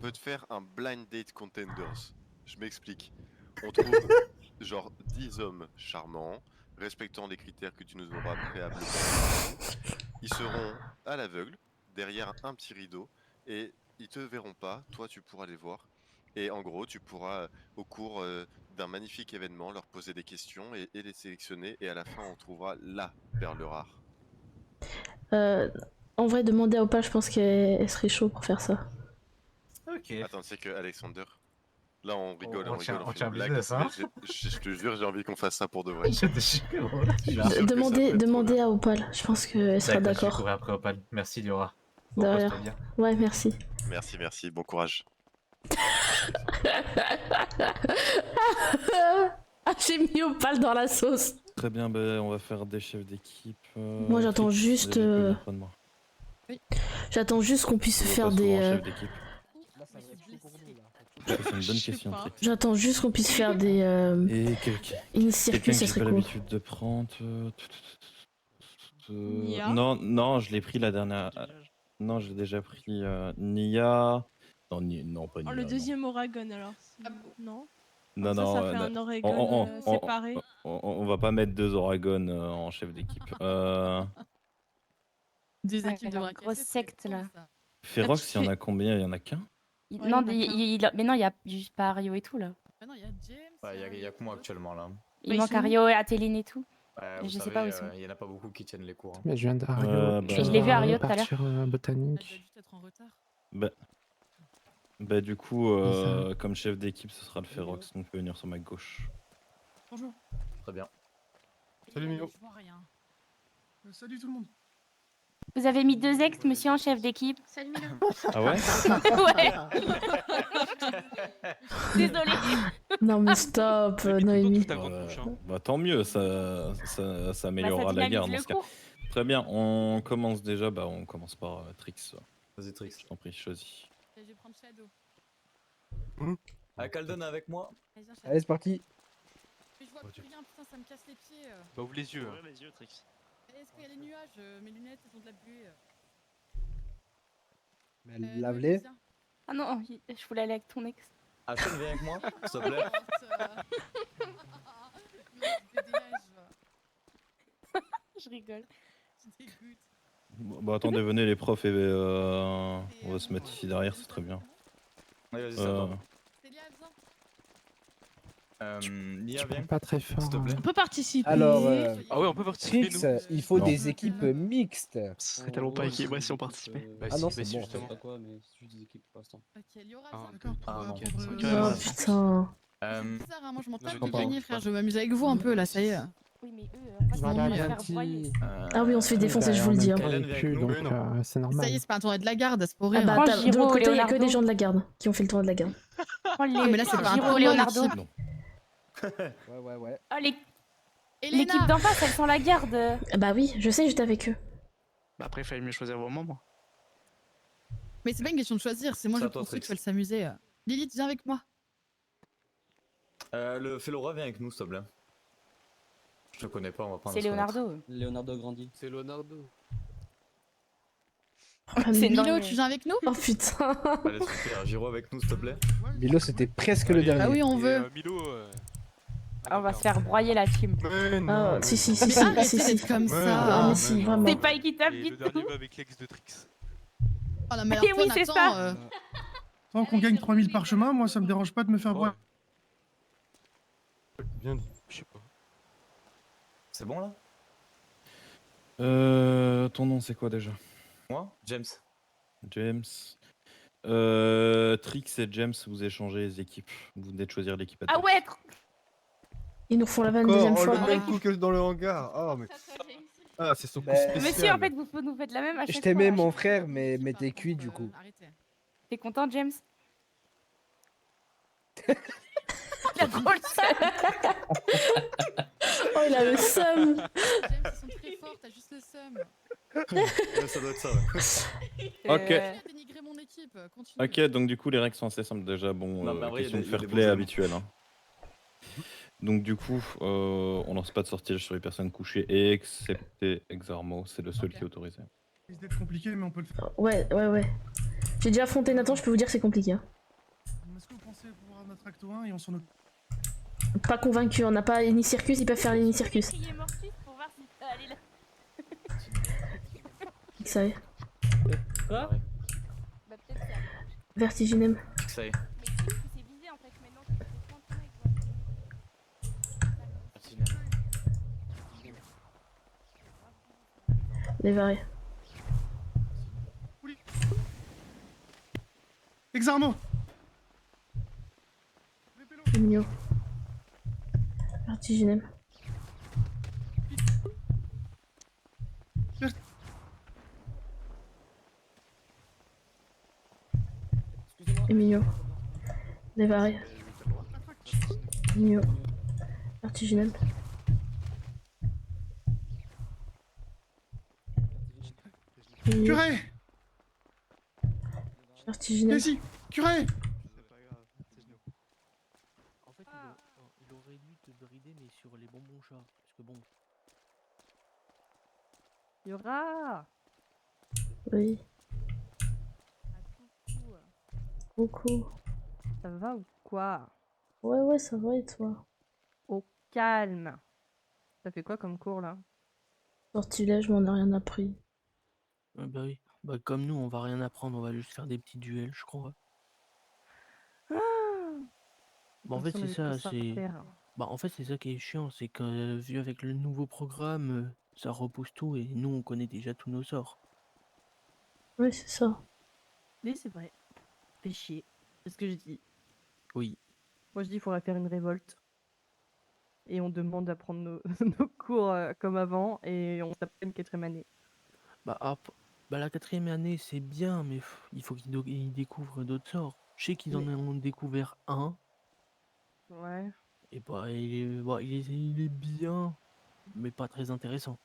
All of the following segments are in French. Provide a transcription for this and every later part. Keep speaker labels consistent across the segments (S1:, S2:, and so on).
S1: peut te faire un blind date contenders. Je m'explique. On trouve genre 10 hommes charmants, respectant les critères que tu nous auras préalablement. Ils seront à l'aveugle, derrière un petit rideau, et ils te verront pas, toi tu pourras les voir. Et en gros, tu pourras, au cours d'un magnifique événement, leur poser des questions et les sélectionner, et à la fin, on trouvera la perle rare.
S2: En vrai, demander à Opal, je pense qu'elle serait chaud pour faire ça.
S3: Ok.
S1: Attends, c'est que Alexander. Là, on rigole,
S3: On
S1: on
S3: tient-
S1: rigole, on
S3: on
S1: fait
S3: tient
S1: une blague.
S3: business, hein.
S1: Mais je te jure, j'ai envie qu'on fasse ça pour de vrai.
S3: Je te jure, gros, tu
S1: Je
S3: l'as.
S1: suis sûr que ça peut être trop
S2: Demandez
S1: bien.
S2: à Opal, je pense qu'elle sera
S3: D'accord, je vais
S2: d'accord.
S3: courir après Opal. Merci, Liora.
S2: De
S3: Bon,
S2: rien.
S3: pose-toi bien.
S2: Ouais, merci.
S1: Merci, merci, bon courage.
S2: Ah, j'ai mis Opal dans la sauce.
S4: Très bien, ben, on va faire des chefs d'équipe.
S2: Moi, j'attends
S4: Trix,
S2: juste,
S4: déjà, tu peux venir près de moi.
S2: J'attends juste qu'on puisse
S4: On va
S2: faire
S4: pas souvent
S2: des.
S4: chef d'équipe. Ça, c'est une bonne question, Trix.
S2: J'attends juste qu'on puisse faire des.
S4: Et quelqu'un
S2: Ini-circuits, ça
S4: que j'ai
S2: serait
S4: pas
S2: cool.
S4: l'habitude de prendre.
S5: Nia.
S4: Non, je l'ai pris la dernière. Non, j'ai déjà pris Nia. Non, pas Nia.
S5: Oh, le
S4: non.
S5: deuxième Oragon alors. Non.
S4: Non,
S5: Ça,
S4: non,
S5: ça fait un Oregon séparé.
S4: on va pas mettre deux Oragon en chef d'équipe.
S6: Deux équipes de
S7: la grosse secte là.
S4: Ferox, il y en a combien? Il y en a qu'un?
S7: Mais non, il y a juste pas Ario et tout là.
S6: Ah non, il y a James.
S8: Bah, il y a que moi actuellement là.
S7: Il manque Ario et Atéline et tout.
S8: Vous
S7: Je sais
S8: savez,
S7: pas où ils sont.
S8: il y en a pas beaucoup qui tiennent les cours. hein.
S9: Mais je viens d'Ario.
S4: bah,
S7: je l'ai vu Ario tout à l'heure.
S9: Partir botanique.
S6: Juste être en retard.
S4: Bah du coup,
S9: ça.
S4: comme chef d'équipe, ce sera le Ferox, donc il peut venir sur ma gauche.
S6: Bonjour.
S8: Très bien.
S10: Salut Milo.
S6: Je vois rien.
S10: Salut tout le monde.
S7: Vous avez mis 2 ex, monsieur en chef d'équipe.
S5: Salut Milo.
S4: Ah ouais?
S7: Ouais. Désolée.
S2: Non, mais stop, Noémie.
S4: Bah tant mieux, ça améliorera la guerre dans ce cas. Très bien, on commence déjà, bah on commence par Trix.
S8: Vas-y, Trix.
S4: Je t'en prie, choisis.
S6: Je vais prendre Shadow.
S8: Ah, Kaldon avec moi.
S6: Allez, viens, Shadow.
S10: Allez, c'est parti.
S6: Mais je vois plus rien, putain, ça me casse les pieds.
S10: Bah ouvre les yeux.
S6: les yeux, Trix. Est-ce qu'il y a des nuages? Mes lunettes, elles ont de la buée.
S10: Mais lave-les.
S6: Lucien.
S7: Ah non, je voulais aller avec ton ex.
S8: Aston, viens avec moi, s'il te plaît.
S6: Mais dégage.
S7: Je rigole.
S6: Tu dégoûtes.
S4: Bah attendez, venez les profs et on va se mettre ici derrière, c'est très bien.
S8: Allez, vas-y, ça va.
S6: Célia, viens.
S8: Nia,
S9: Je
S8: viens.
S9: parle pas très fort.
S8: S'il te plaît.
S5: On peut participer.
S10: Alors,
S11: Ah ouais, on peut participer
S10: Trix,
S11: nous.
S10: il faut
S4: Non.
S10: des équipes mixtes.
S11: Ce serait tellement pas équilibré si on participait.
S10: Ah non, c'est bon.
S11: justement.
S10: en
S11: mais c'est juste des équipes pour l'instant.
S6: Ok, Liora,
S11: Ah,
S6: viens.
S11: d'accord.
S8: Ah, non.
S6: Ok.
S2: Oh putain.
S6: C'est bizarre, hein, moi je m'en tape
S10: comprends
S6: de gagner, frère. Je veux m'amuser avec vous un peu là, ça y est.
S7: Oui, mais eux,
S9: Je vais aller à
S6: m'ennuie.
S9: Atlantis.
S2: Ah oui, on se fait défoncer, je vous le dis. Hein.
S8: Hélène, viens avec nous.
S9: Donc c'est normal.
S6: Ça y est, c'est pas un tournoi de la garde, c'est pour
S2: Ah
S6: rire.
S2: bah,
S7: Prends
S2: de
S7: Giro,
S2: l'autre côté, il y a que
S7: Leonardo.
S2: des gens de la garde qui ont fait le tournoi de la garde.
S7: Ah,
S6: mais là, c'est pas un
S7: Giro,
S6: tournoi,
S7: Leonardo.
S6: l'équipe.
S4: Non.
S10: Ouais.
S7: Oh, l'équipe
S6: Elena.
S7: d'en face, elles sont la garde.
S2: Ah bah oui, je sais, j'étais avec eux.
S11: Bah après, il fallait mieux choisir vos membres.
S6: Mais c'est pas une question de choisir, c'est moi
S8: C'est
S6: je
S8: à toi,
S6: pense que
S8: Trix.
S6: tu veux s'amuser. Lilith, viens avec moi.
S8: Le Felora, viens avec nous, s'il te plaît. Je te connais pas, on va prendre.
S7: C'est Leonardo.
S11: Leonardo grandi.
S10: C'est Leonardo.
S2: Ah, mais-
S7: Non,
S6: Milo,
S7: mais-
S6: tu viens avec nous?
S2: Oh putain.
S8: Allez, super. Giro avec nous, s'il te plaît.
S10: Milo, c'était presque le dernier.
S6: Ah oui, on veut.
S11: Milo.
S7: Ah, on va se faire broyer la team.
S2: Ah, si,
S6: Mais
S2: si,
S6: arrêtez
S2: si, si.
S6: d'être comme
S2: Ah,
S6: ça.
S2: mais si, vraiment.
S7: C'est pas équitable
S11: Et
S7: du
S11: le
S7: tout.
S11: dernier va avec l'ex de Trix.
S6: Oh, la meilleure
S7: Eh oui,
S6: tonne,
S7: c'est
S6: attends,
S7: ça.
S10: Tant qu'on gagne 3000 par chemin, moi ça me dérange pas de me faire voir.
S11: Bien dit. Je sais pas.
S8: C'est bon là?
S4: Ton nom c'est quoi déjà?
S8: Moi? James.
S4: James. Trix et James, vous échangez les équipes. Vous venez de choisir l'équipe à
S7: Ah ouais,
S2: Ils nous refont la vanne deuxième fois.
S10: même coup que dans le hangar. Ah, mais. Ah, c'est son coup
S7: monsieur, en fait, vous nous faites la même à chaque
S10: Je
S7: fois.
S10: t'aimais,
S7: là.
S10: mon frère, mais t'es cuit du coup.
S6: Arrêtez.
S7: T'es content, James? La drôle
S2: Oh, il a le seum.
S6: James, ils sont très forts, t'as juste le seum.
S8: Ouais, ça doit être ça, ouais.
S4: Ok.
S6: Tu as dénigré mon équipe, continue.
S4: Ok, donc du coup les règles sont assez simples déjà. Bon,
S8: Non, mais en vrai,
S4: question
S8: il y
S4: de
S8: a des
S4: fair
S8: bons
S4: play
S8: éléments.
S4: habituelle. Hein. Donc du coup, on lance pas de sortilège sur les personnes couchées, excepté Exarmo, c'est le seul
S6: Ok.
S4: qui est autorisé.
S10: C'est d'être compliqué, mais on peut le faire.
S2: Ouais. J'ai déjà affronté Nathan, je peux vous dire que c'est compliqué. Hein.
S10: notre acte 1 et on s'en occupe.
S2: Pas convaincu, on n'a pas Ini-Circus, ils peuvent faire l'Ini-Circus.
S7: Crier Mortis pour voir si peut aller là.
S2: Qui savait.
S3: Quoi?
S7: Bah peut-être ça.
S2: Vertiginem.
S8: Ça y est.
S7: Mais qui c'est visé en fait, mais non, c'est 30 mecs.
S2: Les varés.
S10: Exarmo.
S2: Mignon. Vertiginem. Emilio. Les varés. Emilio. Vertiginem. Emilio.
S10: Curé.
S2: Vertiginem.
S10: Ici. Curé.
S11: En fait, il aurait dû te brider, mais sur les bonbons chats. Parce que bon.
S5: Yora.
S2: Oui.
S5: Coucou.
S2: Coucou.
S5: Ça va ou quoi?
S2: Ouais, ça va et toi?
S5: Au calme. Ça fait quoi comme cours là?
S2: Sortilège, mais on n'a rien appris.
S11: Bah oui. Bah comme nous, on va rien apprendre, on va juste faire des petits duels, je crois.
S5: Ah.
S11: Bah en fait, c'est ça, c'est... Bah en fait, c'est ça qui est chiant, c'est que vu avec le nouveau programme, ça repousse tout et nous, on connaît déjà tous nos sorts.
S2: Oui, c'est ça.
S5: Oui, c'est vrai. Fais chier. C'est ce que je dis.
S11: Oui.
S5: Moi, je dis qu'il faudrait faire une révolte. Et on demande d'apprendre nos, nos cours comme avant et on s'appelle une 4e année.
S11: Bah, bah la 4e année, c'est bien, mais il faut qu'ils découvrent d'autres sorts. Je sais qu'ils en ont découvert un.
S5: Ouais.
S11: Et bah, il est bien, mais pas très intéressant.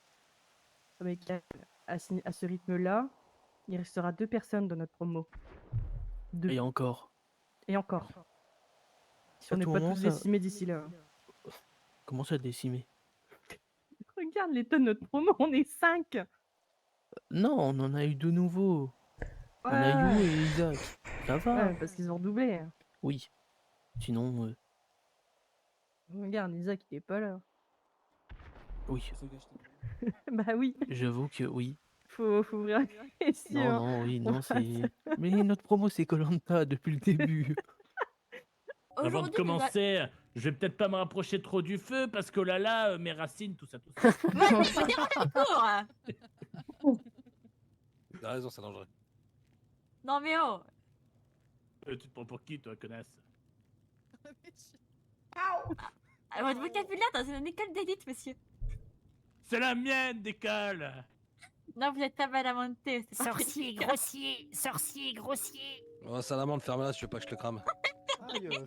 S5: Mais à ce rythme-là, il restera 2 personnes dans notre promo. 2.
S11: Et encore.
S5: Et encore. Si
S11: À
S5: on n'est
S11: tout
S5: pas
S11: moment,
S5: tous
S11: ça-
S5: décimés d'ici là.
S11: Comment ça décimer?
S5: Regarde l'état de notre promo, on est 5.
S11: Non, on en a eu de nouveaux. On a You et Isaac. Ça va.
S5: Ouais, parce qu'ils ont redoublé.
S11: Oui. Sinon,
S5: Regarde, Isaac, il est pas là.
S11: oui.
S5: Bah oui,
S11: J'avoue que oui.
S5: faut ouvrir les yeux.
S11: Non,
S5: hein.
S11: non, oui,
S5: On
S11: non,
S5: va
S11: c'est... Mais notre promo, c'est koh depuis le début.
S12: Avant de commencer, je vais peut-être pas me rapprocher trop du feu parce que là, mes racines, tout ça, tout ça.
S7: Ouais, mais faut déranger le cours.
S8: T'as raison, c'est dangereux.
S7: Non mais oh.
S12: Tu te prends pour qui, toi, connasse?
S7: Votre vocabulaire dans une école d'élite, monsieur.
S12: C'est la mienne, décale.
S7: Non, vous êtes pas mal à monter.
S13: Sorcier, grossier, sorcier, grossier.
S8: Oh, Salamandre, ferme-la si tu veux pas que je te crame.
S6: C'est génial,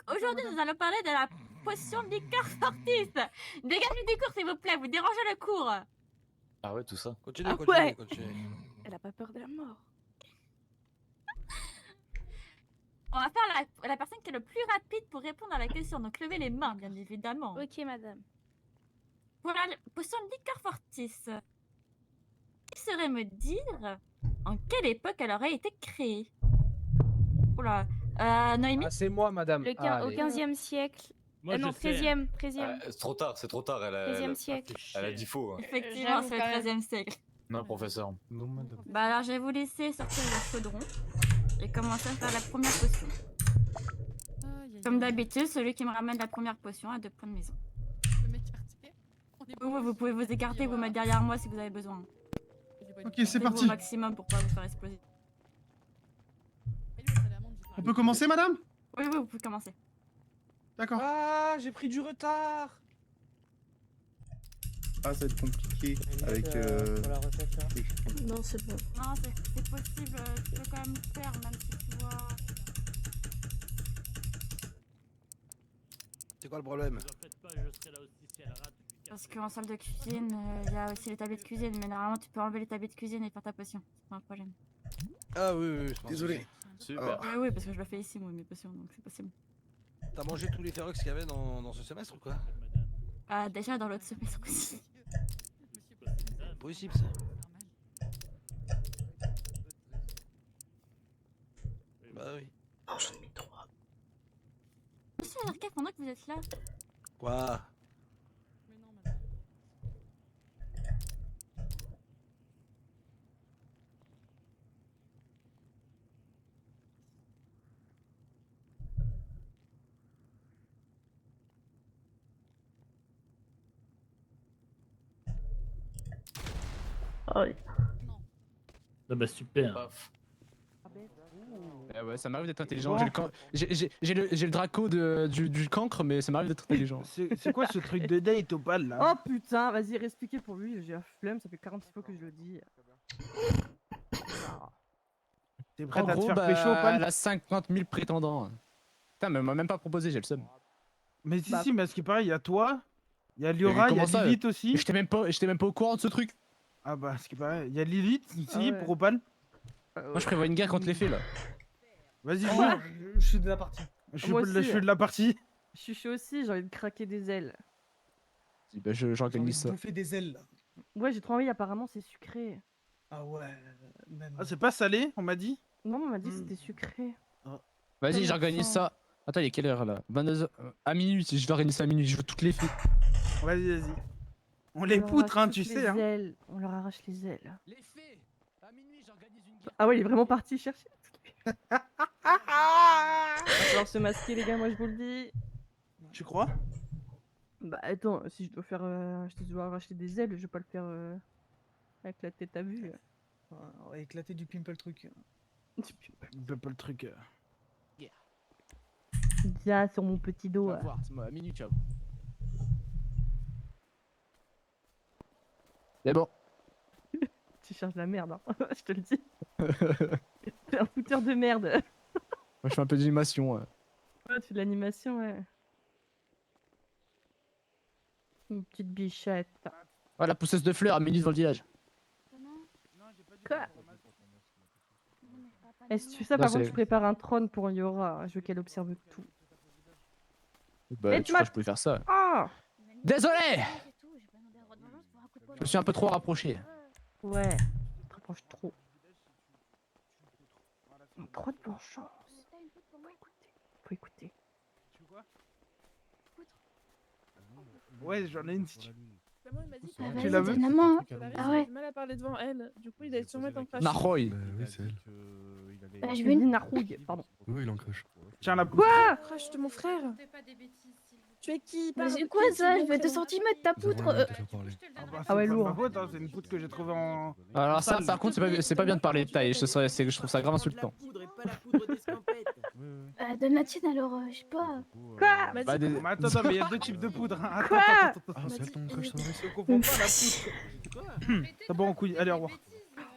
S7: Aujourd'hui, nous allons parler de la potion liqueur fortis. Dégagez du cours, s'il vous plaît, vous dérangez le cours.
S8: Ah ouais, tout ça. Continue,
S7: Ah
S8: continue,
S7: ouais.
S8: continue.
S7: Elle a pas peur de la mort. On va faire la personne qui est le plus rapide pour répondre à la question. Donc, levez les mains, bien évidemment.
S13: Ok, madame.
S7: Pour la potion liqueur fortis, qui saurait me dire en quelle époque elle aurait été créée? Oula, Noémie?
S14: C'est moi, madame.
S13: Au 15e siècle.
S12: Moi,
S13: non,
S12: je sais.
S13: 13e. 13e.
S8: C'est trop tard, c'est trop tard. Elle a,
S13: 13e siècle.
S8: elle a dit faux. hein.
S7: Effectivement, c'est le 13e siècle.
S8: Non, professeur.
S10: Non, madame.
S7: Bah alors, je vais vous laisser sortir le chaudron et commencer à faire la première potion. Comme d'habitude, celui qui me ramène la première potion a 2 points de maison. Vous pouvez vous écarter, vous mettre derrière moi si vous avez besoin.
S10: Ok, c'est
S7: Faites-vous
S10: parti.
S7: au maximum pour pas vous faire exploser.
S10: On peut commencer, madame?
S7: Oui, oui, vous pouvez commencer.
S10: D'accord.
S14: Ah, j'ai pris du retard.
S15: Ah, ça va être compliqué avec.
S14: Pour la recette, là.
S2: Non, c'est bon.
S7: Non, c'est possible, tu peux quand même le faire, même si tu vois...
S8: C'est quoi le problème?
S7: Parce qu'en salle de cuisine, il y a aussi les tablets de cuisine, mais normalement tu peux enlever les tablets de cuisine et faire ta potion. C'est pas un problème.
S8: Ah oui, désolé.
S7: Super. Oui, oui, parce que je le fais ici, moi, mes potions, donc c'est possible.
S8: T'as mangé tous les Ferox qu'il y avait dans ce semestre ou quoi?
S7: Ah, déjà dans l'autre semestre aussi.
S8: Possible ça. Bah oui.
S7: Arcade pendant que vous êtes là.
S16: Quoi?
S6: Mais non, madame.
S2: Oh, oui.
S12: Ah bah super.
S14: Ouais, ça m'arrive d'être intelligent. J'ai le Draco du cancre, mais ça m'arrive d'être intelligent.
S10: C'est quoi ce truc de date Opal là?
S5: Oh putain, vas-y, expliquez pour lui, j'ai la flemme, ça fait 46 fois que je le dis.
S10: T'es prête
S14: En
S10: à te
S14: gros,
S10: faire
S14: bah,
S10: pécho Opal?
S14: elle a 50 000 prétendants. Putain, mais elle m'a même pas proposé, j'ai le seum.
S10: Mais si,
S5: Bah.
S10: si, mais à ce qui paraît, il y a toi, il y a Liora, il y a
S14: comment ça,
S10: Lilith aussi.
S14: J'étais même pas au courant de ce truc.
S10: Ah bah, à ce qui paraît, il y a Lilith ici
S5: Ah ouais.
S10: pour Opal.
S14: Moi, je prévois une guerre contre les fées là.
S10: Vas-y,
S5: Oh,
S10: joue.
S14: Je suis de la partie.
S10: Je
S5: Moi
S10: suis
S5: aussi.
S10: de la partie.
S5: Je suis chaud aussi, j'ai envie de craquer des ailes.
S14: Bah, j'organise ça.
S16: bouffer des ailes là.
S5: Ouais, j'ai trop envie, apparemment c'est sucré.
S16: Ah ouais, même.
S10: Ah, c'est pas salé, on m'a dit.
S5: Non, on m'a dit que c'était sucré.
S14: Vas-y,
S5: Comme
S14: j'organise
S5: ça.
S14: ça. Attends, il est quelle heure là? 22h. À minuit, je l'organise ça à minuit, je veux toutes les fées.
S10: Vas-y, vas-y. On les
S5: leur
S10: poutre, hein,
S5: arrache
S10: tu
S5: toutes
S10: sais.
S5: les
S10: Hein.
S5: ailes. On leur arrache les ailes.
S14: Les fées! À minuit, j'organise une guerre.
S5: Ah ouais, il est vraiment parti chercher. Il va falloir se masquer, les gars, moi je vous le dis.
S10: Tu crois?
S5: Bah attends, si je dois faire, je dois arracher des ailes, je vais pas le faire avec la tête à vue.
S16: On va éclater du pimple truc.
S10: Il peut pas le truc.
S5: Viens sur mon petit dos.
S14: On va voir, c'est moi, à minuit, ciao. C'est bon.
S5: Tu cherches la merde, hein. Je te le dis. T'es un fouteur de merde.
S14: Moi, je fais un peu d'animation.
S5: Ouais, tu fais de l'animation, ouais. Une petite bichette.
S14: Oh, la pousseuse de fleurs à minuit devant le village.
S5: Quoi? Et si tu fais ça,
S14: Non,
S5: par contre,
S14: c'est-
S5: je prépare un trône pour Yora. Je veux qu'elle observe tout.
S14: Bah, tu crois que je pouvais faire ça?
S5: Ah!
S14: Désolé! Je me suis un peu trop rapproché.
S5: Ouais, tu te rapproches trop. Trop de bonne chance. Faut écouter.
S10: Ouais, j'en ai une si tu
S6: Maman, il m'a dit
S10: Tu
S6: que
S10: la veux?
S13: Maman.
S6: Clarisse
S13: Ah
S6: avait
S13: ouais.
S6: du mal à parler devant elle. Du coup, il allait sûrement être en crash.
S14: Naroy.
S15: Oui, c'est elle.
S13: Bah, je
S5: Je
S13: veux
S5: lui
S13: une.
S5: dis Narouille, pardon.
S15: Oui, il en crache.
S10: Tiens la poutre.
S5: Quoi?
S6: Crash de mon frère. Tu es qui?
S13: Mais
S6: Parle.
S13: c'est quoi
S6: Qui,
S13: ça?
S6: mon
S13: Je vais 2
S6: prénom
S13: cm ta poutre.
S10: C'est
S5: Ah ouais,
S10: pas de
S5: lourd.
S10: ma faute, hein, c'est une poutre que j'ai trouvée en.
S14: Alors ça,
S10: salle.
S14: par contre, c'est pas bien de parler de taille. Je trouve ça grave insultant.
S13: Donne la tienne alors, je sais pas.
S5: Quoi?
S6: M'a
S14: Bah,
S6: dit-
S14: des-
S10: Mais attends, mais il y a deux types de poudre. Hein. Attends,
S5: Quoi?
S10: attends, attends.
S15: Ah, c'est elle ton crash, ça va.
S10: Je comprends pas la poutre. Ça part en couille. Allez, au revoir.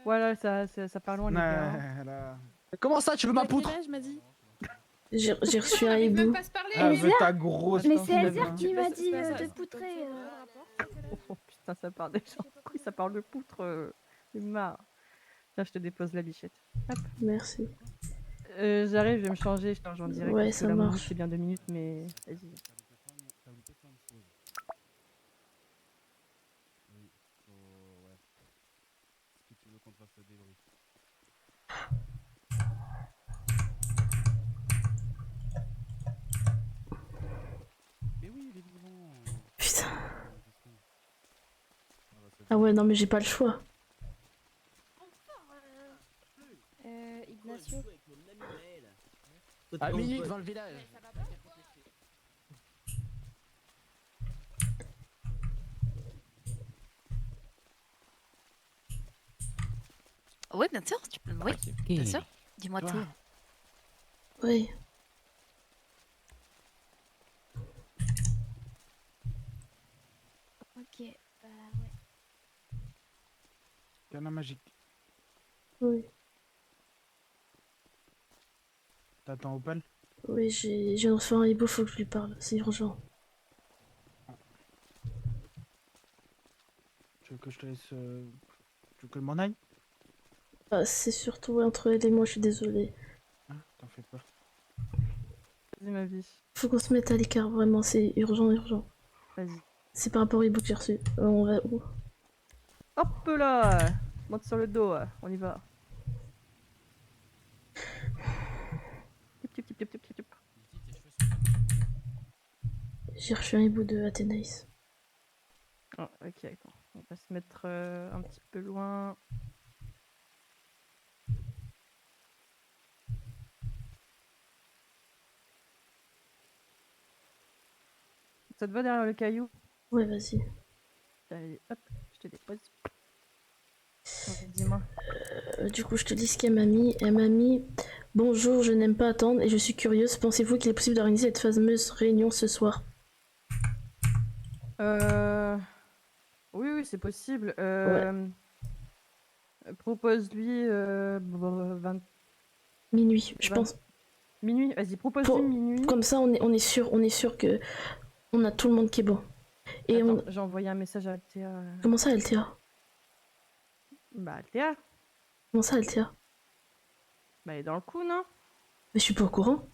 S5: Voilà, ça part loin, les gars. hein.
S10: Ouais, là.
S14: Comment ça, tu veux ma
S6: À quel
S14: poutre?
S6: âge, m'a dit?
S2: J'ai reçu un hibou.
S10: Ah,
S13: Elsa
S10: mais ta grosse.
S13: Mais c'est
S10: putain.
S13: Elsa qui m'a dit
S6: C'est pas ça.
S13: de poutrer.
S5: Oh putain, ça part déjà. Oui, ça parle de poutre. C'est marre. Tiens, je te dépose la bichette. Hop.
S2: Merci.
S5: J'arrive, je vais me changer, je te rejoins direct.
S2: Ouais,
S5: parce que
S2: ça
S5: la musique,
S2: marche.
S5: c'est bien 2 minutes, mais vas-y.
S2: Putain. Ah ouais, non, mais j'ai pas le choix.
S13: Ignacio.
S14: À minuit devant le village.
S17: Oui, bien sûr, tu peux. Oui, bien sûr. Dis-moi tout.
S2: Oui.
S13: Ok, bah ouais.
S10: Canard magique.
S2: Oui.
S10: T'attends Opal?
S2: Oui, j'ai reçu un hibou, faut que je lui parle. C'est urgent.
S10: Tu veux que je te laisse. Tu veux que je m'en aille?
S2: Ah, c'est surtout entre elle et moi, je suis désolée.
S10: Ah, t'en fais pas.
S5: Vas-y, ma vie.
S2: Faut qu'on se mette à l'écart, vraiment, c'est urgent, urgent.
S5: Vas-y.
S2: C'est par rapport au hibou que j'ai reçu. On va où?
S5: Hop là! Monte sur le dos, on y va. Tip, tip, tip, tip, tip, tip, tip.
S2: J'ai reçu un hibou de Athénaïs.
S5: Ah, ok, attends. On va se mettre un petit peu loin. Ça te va derrière le caillou?
S2: Ouais, vas-y.
S5: Allez, hop, je te dépose. Dis-moi.
S2: Du coup, je te dis ce qu'elle m'a mis. Elle m'a mis bonjour, je n'aime pas attendre et je suis curieuse. Pensez-vous qu'il est possible d'organiser cette fameuse réunion ce soir?
S5: Oui, oui, c'est possible.
S2: Ouais.
S5: Propose-lui 20...
S2: Minuit, je pense.
S5: Minuit, vas-y, propose-lui minuit.
S2: Comme ça, on est sûr que on a tout le monde qui est bon. Et
S5: Attends, j'ai envoyé un message à Althea.
S2: Comment ça, Althea?
S5: Bah, Althea.
S2: Comment ça, Althea?
S5: Bah, elle est dans le coup, non?
S2: Mais je suis pas au courant.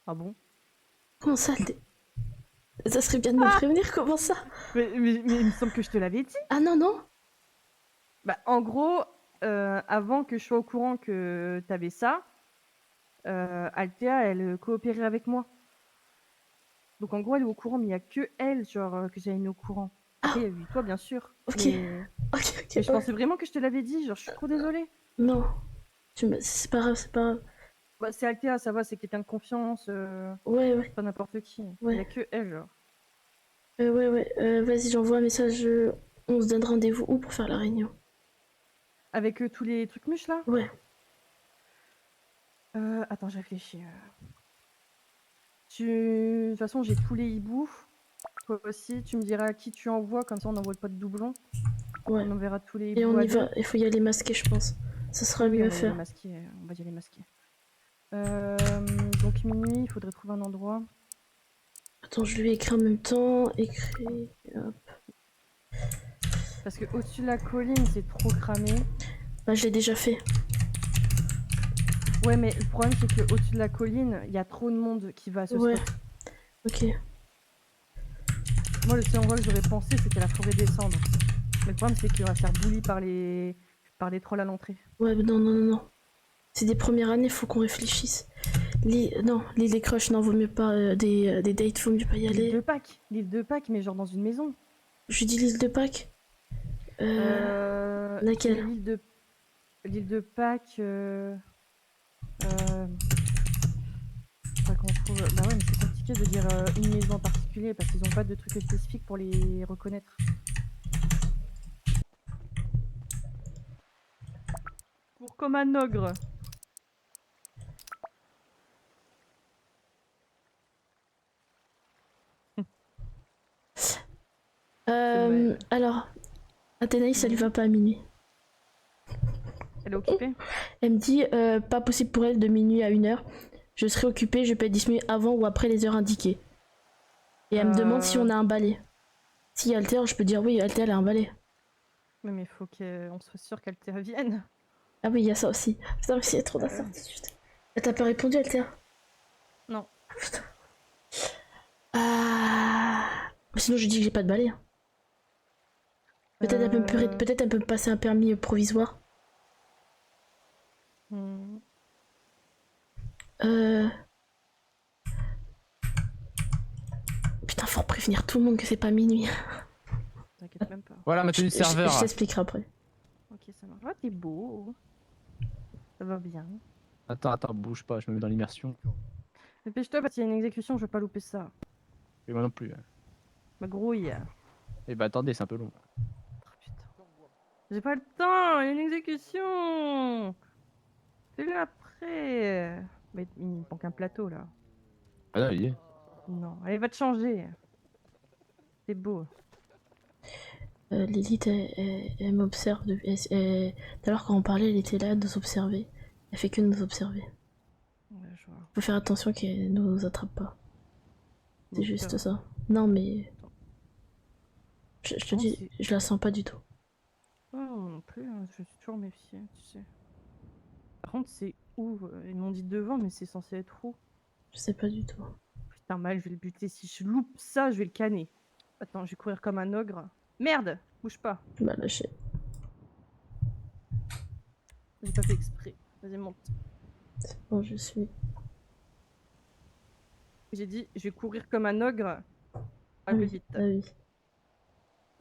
S5: Ah bon?
S2: Comment ça, Althea? Ça serait bien de me prévenir, comment ça?
S5: Mais il me semble que je te l'avais dit.
S2: Ah non, non.
S5: Bah, en gros, avant que je sois au courant que t'avais ça, Althea, elle coopérait avec moi. Donc en gros, elle est au courant, mais il n'y a que elle, genre, que j'avais mis au courant. Après, il y a eu toi, bien sûr.
S2: Ok.
S5: Mais...
S2: Ok.
S5: Mais je pensais vraiment que je te l'avais dit, genre, je suis trop désolée.
S2: Non. C'est pas grave, c'est pas grave.
S5: Bah, c'est Althea, ça va, c'est quelqu'un de confiance.
S2: Ouais.
S5: C'est pas n'importe qui.
S2: Ouais.
S5: Il n'y a que elle, genre.
S2: Ouais. Vas-y, j'envoie un message. On se donne rendez-vous où pour faire la réunion?
S5: Avec tous les trucs mûches, là?
S2: Ouais.
S5: Attends, je réfléchis. De toute façon, j'ai tous les hiboux. Toi aussi, tu me diras à qui tu envoies, comme ça on n'envoie pas de doublons.
S2: Ouais.
S5: On enverra tous les hiboux.
S2: Et on
S5: à
S2: y va,
S5: deux.
S2: il faut y aller masqué, je pense. Ça sera
S5: Oui,
S2: mieux
S5: on
S2: à
S5: va y
S2: faire.
S5: aller masqué, on va y aller masqué. Donc minuit, il faudrait trouver un endroit.
S2: Attends, je lui ai écrit en même temps. Écrit. Hop.
S5: Parce que au-dessus de la colline, c'est trop cramé.
S2: Bah, je l'ai déjà fait.
S5: Ouais, mais le problème, c'est que au-dessus de la colline, il y a trop de monde qui va à ce
S2: Ouais.
S5: spot.
S2: Ok.
S5: Moi, le seul endroit que j'aurais pensé, c'était la forêt des cendres. Mais le problème, c'est qu'on va se faire bully par les trolls à l'entrée.
S2: Ouais, mais non. C'est des premières années, faut qu'on réfléchisse. Non, les crushs, non, vaut mieux pas. Des dates, vaut mieux pas y aller.
S5: L'île de Pâques, mais genre dans une maison.
S2: Je lui dis l'île de Pâques. Laquelle?
S5: L'île de Pâques. Pas qu'on trouve. Bah ouais, mais c'est compliqué de dire une maison en particulier parce qu'ils ont pas de trucs spécifiques pour les reconnaître. Pour comme un ogre.
S2: Alors, Athénaïs, ça lui va pas à minuit.
S5: Elle est occupée?
S2: Elle me dit pas possible pour elle de minuit à 1h. Je serai occupée, je peux être disponible avant ou après les heures indiquées. Et elle me demande si on a un balai. Si Alter, je peux dire oui, Alter elle a un balai.
S5: Mais il faut qu'on soit sûr qu'Alter vienne.
S2: Ah oui, il y a ça aussi. Putain, mais il y a trop d'incertitudes. Elle t'a pas répondu, Alter?
S5: Non.
S2: Putain. Sinon, je dis que j'ai pas de balai. Peut-être elle peut me passer un permis provisoire. Putain, faut prévenir tout le monde que c'est pas minuit.
S5: T'inquiète même pas.
S14: Voilà, ma tenue de serveur.
S2: Je t'expliquerai après.
S5: Ok, ça marche. Ah, t'es beau. Ça va bien.
S14: Attends, bouge pas, je me mets dans l'immersion.
S5: Dépêche-toi parce qu'il y a une exécution, je veux pas louper ça.
S14: Et moi non plus.
S5: Ma grouille.
S14: Et bah attendez, c'est un peu long.
S5: J'ai pas le temps, il y a une exécution. Fais-le après. Mais il me manque un plateau là.
S14: Ah là, il y est.
S5: Non, allez, va te changer. C'est beau.
S2: Lilith, elle m'observe depuis. Tout à l'heure, quand on parlait, elle était là à nous observer. Elle fait que nous observer.
S5: Ouais, je vois.
S2: Faut faire attention qu'elle nous attrape pas. C'est
S5: Bon,
S2: juste
S5: ça.
S2: ça. Non, mais. Je te dis, je la sens pas du tout.
S5: Oh, non plus, hein, je suis toujours méfiée, tu sais. Par contre, c'est où? Ils m'ont dit devant, mais c'est censé être où?
S2: Je sais pas du tout.
S5: Putain, mal, je vais le buter. Si je loupe ça, je vais le canner. Attends, je vais courir comme un ogre. Merde! Bouge pas.
S2: Tu m'as lâché.
S5: J'ai pas fait exprès. Vas-y, monte.
S2: C'est bon, je suis.
S5: J'ai dit, je vais courir comme un ogre. Pas
S2: Ah
S5: plus
S2: oui,
S5: vite.
S2: ah oui.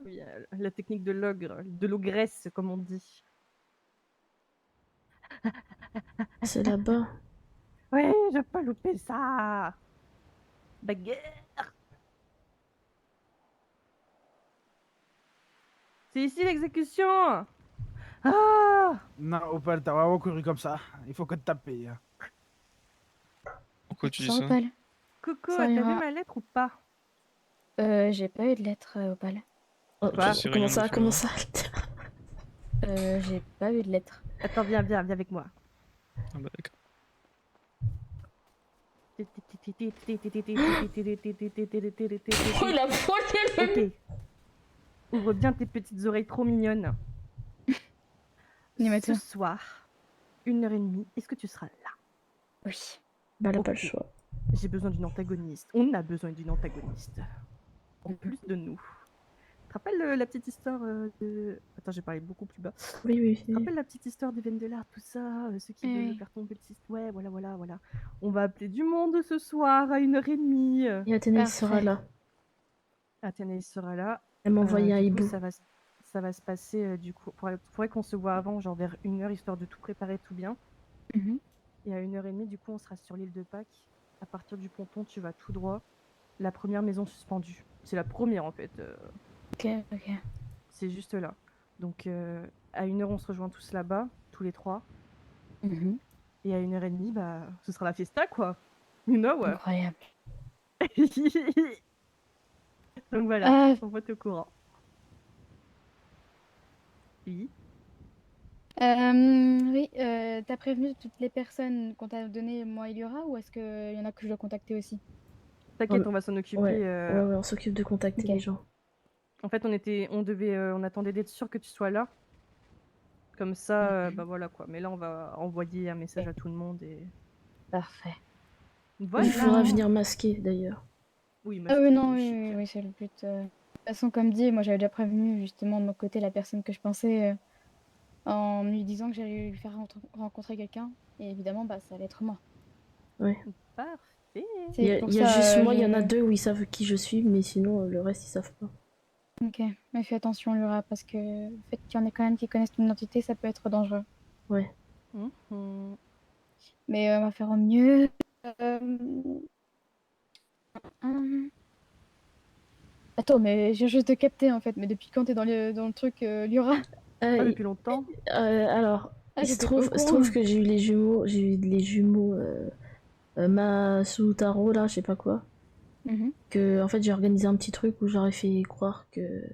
S5: Oui, la technique de l'ogre, de l'ogresse, comme on dit.
S2: C'est là-bas.
S5: Ouais, je vais pas louper ça. Bagarre. C'est ici l'exécution. Ah!
S16: Non, Opal, t'as vraiment couru comme ça. Il faut que te taper.
S18: Pourquoi tu dis
S13: Ça,
S18: ça?
S13: Opal.
S5: Coco,
S13: Ça
S5: t'as vu
S13: ira.
S5: ma lettre ou pas?
S13: J'ai pas eu de lettre, Opal.
S2: Oh,
S5: Quoi?
S18: sais
S2: comment
S18: rien
S2: ça,
S18: du tout,
S2: comment
S18: hein.
S2: ça?
S13: J'ai pas eu de lettre.
S5: Attends, viens avec moi.
S18: Ah bah d'accord.
S2: Oh, il a volé
S5: Ok. Ouvre bien tes petites oreilles trop mignonnes.
S13: Dis-moi
S5: Ce
S13: tout.
S5: soir, 1h30, est-ce que tu seras là?
S13: Oui.
S2: Bah, elle a
S5: Ok.
S2: pas le choix.
S5: J'ai besoin d'une antagoniste. On a besoin d'une antagoniste. En plus de nous. Tu te rappelles la petite histoire de... Attends, j'ai parlé beaucoup plus bas.
S2: Oui, oui.
S5: Tu te rappelles la petite histoire des Vendelard, tout ça, ceux qui veulent faire tomber le système. Ouais, voilà. On va appeler du monde ce soir à 1h30.
S2: Et Athénaïs sera là.
S5: Athénaïs sera là.
S2: Elle m'a envoyé un
S5: Du coup,
S2: hibou.
S5: ça va se passer du coup. Faudrait qu'on se voit avant, genre vers 1h, histoire de tout préparer tout bien.
S13: Mhm.
S5: Et à 1h30, du coup, on sera sur l'île de Pâques. À partir du ponton, tu vas tout droit. La première maison suspendue. C'est la première en fait.
S13: Ok.
S5: C'est juste là. Donc à 1h, on se rejoint tous là-bas, tous les trois.
S13: Mhm.
S5: Et à 1h30, bah, ce sera la fiesta quoi. You know.
S13: Incroyable.
S5: Donc voilà,
S13: Ah.
S5: on va te au courant. Oui.
S13: Oui, t'as prévenu toutes les personnes qu'on t'a donné, moi et Liora, ou est-ce qu'il y en a que je dois contacter aussi?
S5: T'inquiète, on va s'en occuper.
S2: Ouais, on s'occupe de contacter les gens.
S5: En fait, on attendait d'être sûr que tu sois là. Comme ça, bah voilà quoi. Mais là, on va envoyer un message à tout le monde et.
S13: Parfait.
S5: Voilà.
S2: Il faudra venir masquer d'ailleurs.
S5: Oui,
S13: Ah oui, non, oui, c'est le but. De toute façon, comme dit, moi j'avais déjà prévenu justement de mon côté la personne que je pensais en lui disant que j'allais lui faire rencontrer quelqu'un. Et évidemment, bah, ça allait être moi.
S2: Ouais.
S5: Parfait.
S2: Il y a,
S13: pour
S2: il y a
S13: ça,
S2: juste moi, il y en a deux où ils savent qui je suis, mais sinon le reste ils savent pas.
S13: Ok, mais fais attention, Liora, parce que le fait qu'il y en ait quand même qui connaissent ton identité, ça peut être dangereux.
S2: Ouais.
S13: Mais on va faire au mieux. Attends, mais j'ai juste de capter en fait. Mais depuis quand t'es dans le truc, Liora?
S5: Depuis longtemps.
S2: Alors,
S13: Ah,
S2: il se
S13: j'étais pas au
S2: trouve
S13: courant.
S2: que j'ai eu les jumeaux Masutaro là, je sais pas quoi.
S13: Mhm.
S2: Que en fait j'ai organisé un petit truc où j'aurais fait croire que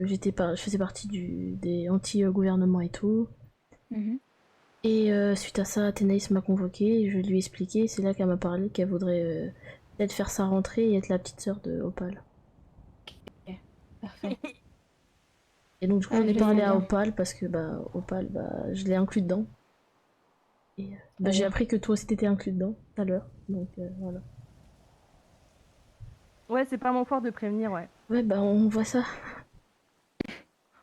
S2: je faisais partie des anti-gouvernements et tout.
S13: Mhm.
S2: Et suite à ça, Athénaïs m'a convoqué, je lui ai expliqué, c'est là qu'elle m'a parlé qu'elle voudrait peut-être faire sa rentrée et être la petite sœur de Opal.
S13: Ok, parfait.
S2: Et donc du coup
S13: Ah,
S2: on
S13: je
S2: est
S13: le
S2: parlé
S13: sais
S2: à
S13: bien.
S2: Opal parce que bah Opal, bah je l'ai inclus dedans. Et bah, j'ai
S13: C'est-à-dire
S2: appris que toi aussi t'étais inclus dedans tout à l'heure, donc voilà.
S5: Ouais, c'est pas mon fort de prévenir, ouais.
S2: Ouais, bah on voit ça.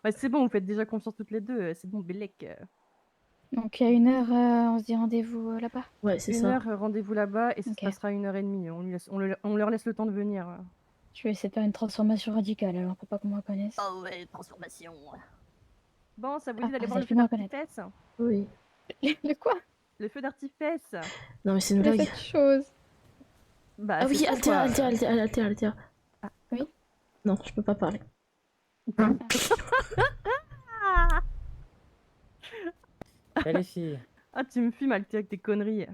S5: Ouais, c'est bon, vous faites déjà confiance toutes les deux. C'est bon, Bélec.
S13: Donc à 1h, on se dit rendez-vous là-bas.
S2: Ouais, c'est
S5: 1h,
S2: ça.
S5: rendez-vous là-bas et ça se
S13: Ok.
S5: passera 1h30. On leur laisse le temps de venir.
S13: Je vais essayer de faire une transformation radicale alors pour pas qu'on me reconnaisse.
S5: Oh ouais, transformation. Bon, ça vous
S13: Ah,
S5: dit d'aller
S13: ça,
S5: voir le
S13: je
S5: feu
S13: peux me reconnaître.
S5: d'artifice?
S2: Oui.
S13: Le quoi?
S5: Le feu d'artifice.
S2: Non mais c'est une
S13: Mais
S2: blague.
S13: cette chose.
S5: Bah,
S2: Ah
S5: c'est
S2: oui,
S5: ça,
S2: Altea.
S5: quoi.
S2: Altea.
S13: Oui.
S2: Non, je peux pas parler.
S19: Salut filles.
S5: Ah, tu me fumes, Althea, avec tes conneries.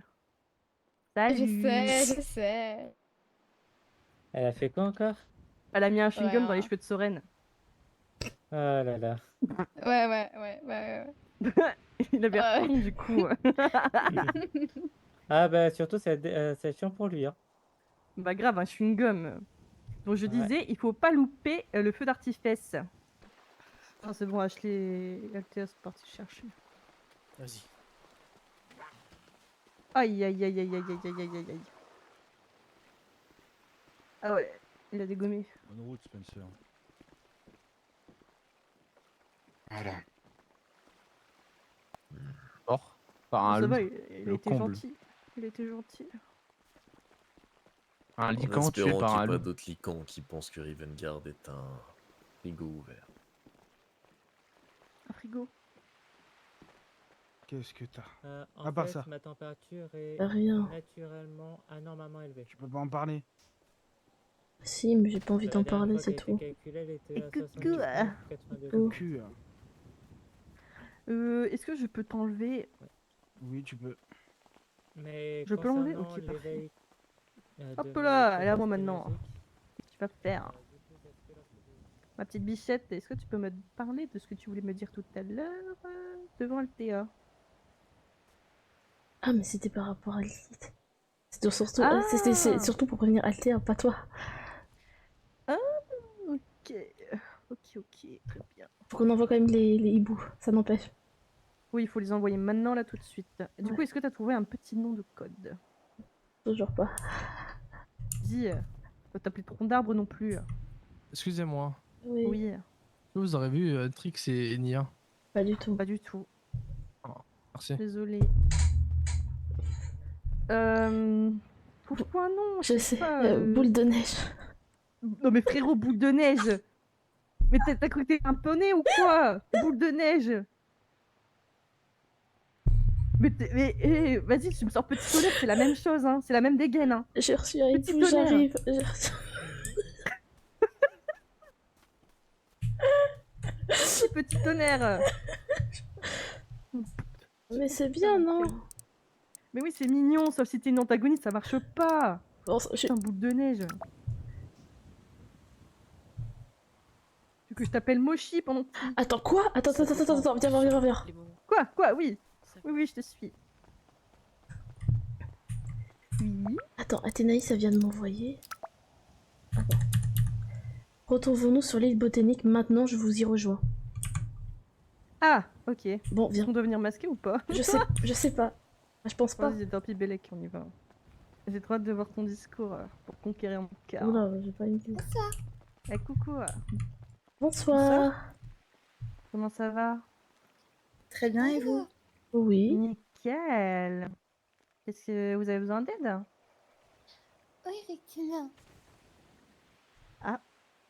S5: Salut.
S13: Je sais.
S19: Elle a fait quoi encore?
S5: Elle a mis un chewing-gum
S13: Ouais,
S5: dans les
S13: hein.
S5: cheveux de Soren.
S19: Oh là là.
S13: Ouais.
S5: Il avait
S13: Ouais.
S5: reconnu, du coup.
S19: Ah bah surtout c'est chiant pour lui. Hein.
S5: Bah grave, un chewing-gum. Donc je disais, il faut pas louper le feu d'artifice. Ah, c'est bon, Ashley et Althea sont partis chercher.
S16: Vas-y.
S5: Aïe. Ah ouais, il a dégommé.
S15: Bonne route, Spencer.
S14: Voilà. Mort. Par un
S5: Ça va,
S14: loup.
S5: il
S14: Le
S5: était
S14: comble.
S5: gentil. Il était gentil.
S14: Un
S8: En
S14: lican tué
S8: espérant
S14: par
S8: qu'il n'y
S14: un
S8: ait pas
S14: loup.
S8: d'autres licans qui pensent que Rivengard est un frigo ouvert.
S5: Un frigo.
S16: Qu'est-ce que t'as
S19: En
S16: À part
S19: fait,
S16: ça.
S19: ma température est
S2: Rien.
S19: naturellement anormalement élevée.
S16: Tu peux pas en parler.
S2: Si, mais j'ai pas envie
S19: La
S2: d'en
S19: dernière
S2: parler,
S19: fois
S2: c'est
S19: qu'elle a été
S2: tout.
S19: calculée, elle était à
S5: Coucou.
S19: 79,82
S2: Coucou.
S16: Cul.
S5: Est-ce que je peux t'enlever?
S16: Oui, tu peux.
S19: Mais
S5: Je peux l'enlever?
S19: concernant
S5: Ok, parfait.
S19: l'éveil de
S5: Hop
S19: mes
S5: là, elle est à moi
S19: capacités
S5: maintenant.
S19: magiques,
S5: Qu'est-ce que tu vas faire? Ma petite bichette, est-ce que tu peux me parler de ce que tu voulais me dire tout à l'heure devant Althea?
S2: Ah, mais c'était par rapport à Lilith. C'était surtout,
S5: Ah
S2: c'est surtout pour prévenir Althea, pas toi.
S5: Ah, ok. Ok, très bien.
S2: Faut qu'on envoie quand même les hiboux, ça n'empêche.
S5: Oui, il faut les envoyer maintenant, là, tout de suite. Et du coup, est-ce que tu as trouvé un petit nom de code?
S2: Toujours pas.
S5: Dis, faut t'appeler tronc d'arbre non plus.
S14: Excusez-moi.
S5: Oui.
S14: Vous aurez vu Trix et Nia?
S2: Pas du tout.
S5: Pas du tout.
S14: Oh, merci.
S5: Désolé. Trouve-toi un nom.
S2: Je sais,
S5: pas,
S2: boule de neige.
S5: Non mais frérot, boule de neige. Mais t'as cru que t'étais un poney ou quoi? Boule de neige. Mais vas-y, tu me sors petit tonnerre, c'est la même chose, hein. C'est la même dégaine, hein.
S2: J'ai reçu un
S5: Petit
S2: hibou,
S5: tonnerre.
S2: j'arrive.
S5: Petit tonnerre.
S2: Mais c'est bien, non?
S5: Mais oui, c'est mignon, sauf si t'es une antagoniste, ça marche pas.
S2: Bon,
S5: Putain, boule de neige. Tu veux que je t'appelle Mochi pendant que...
S2: Attends, quoi? Attends, viens voir.
S5: Quoi? Oui. Oui, je te suis. Oui.
S2: Attends, Athénaïs, ça vient de m'envoyer. Attends. Retrouvons-nous sur l'île botanique, maintenant je vous y rejoins.
S5: Ah, ok.
S2: Bon, viens.
S5: On doit venir masquer ou pas?
S2: Je sais pas. Je pense pas.
S5: Vas-y, tant pis, Bélec, on y va. J'ai trop hâte de voir ton discours pour conquérir mon cœur.
S2: Oula, j'ai pas une idée.
S5: Eh, coucou.
S2: Bonsoir.
S5: Comment ça va?
S17: Très bien, et vous?
S2: Oui.
S5: Nickel. Est-ce que vous avez besoin d'aide?
S17: Oui, effectivement.
S5: Ah.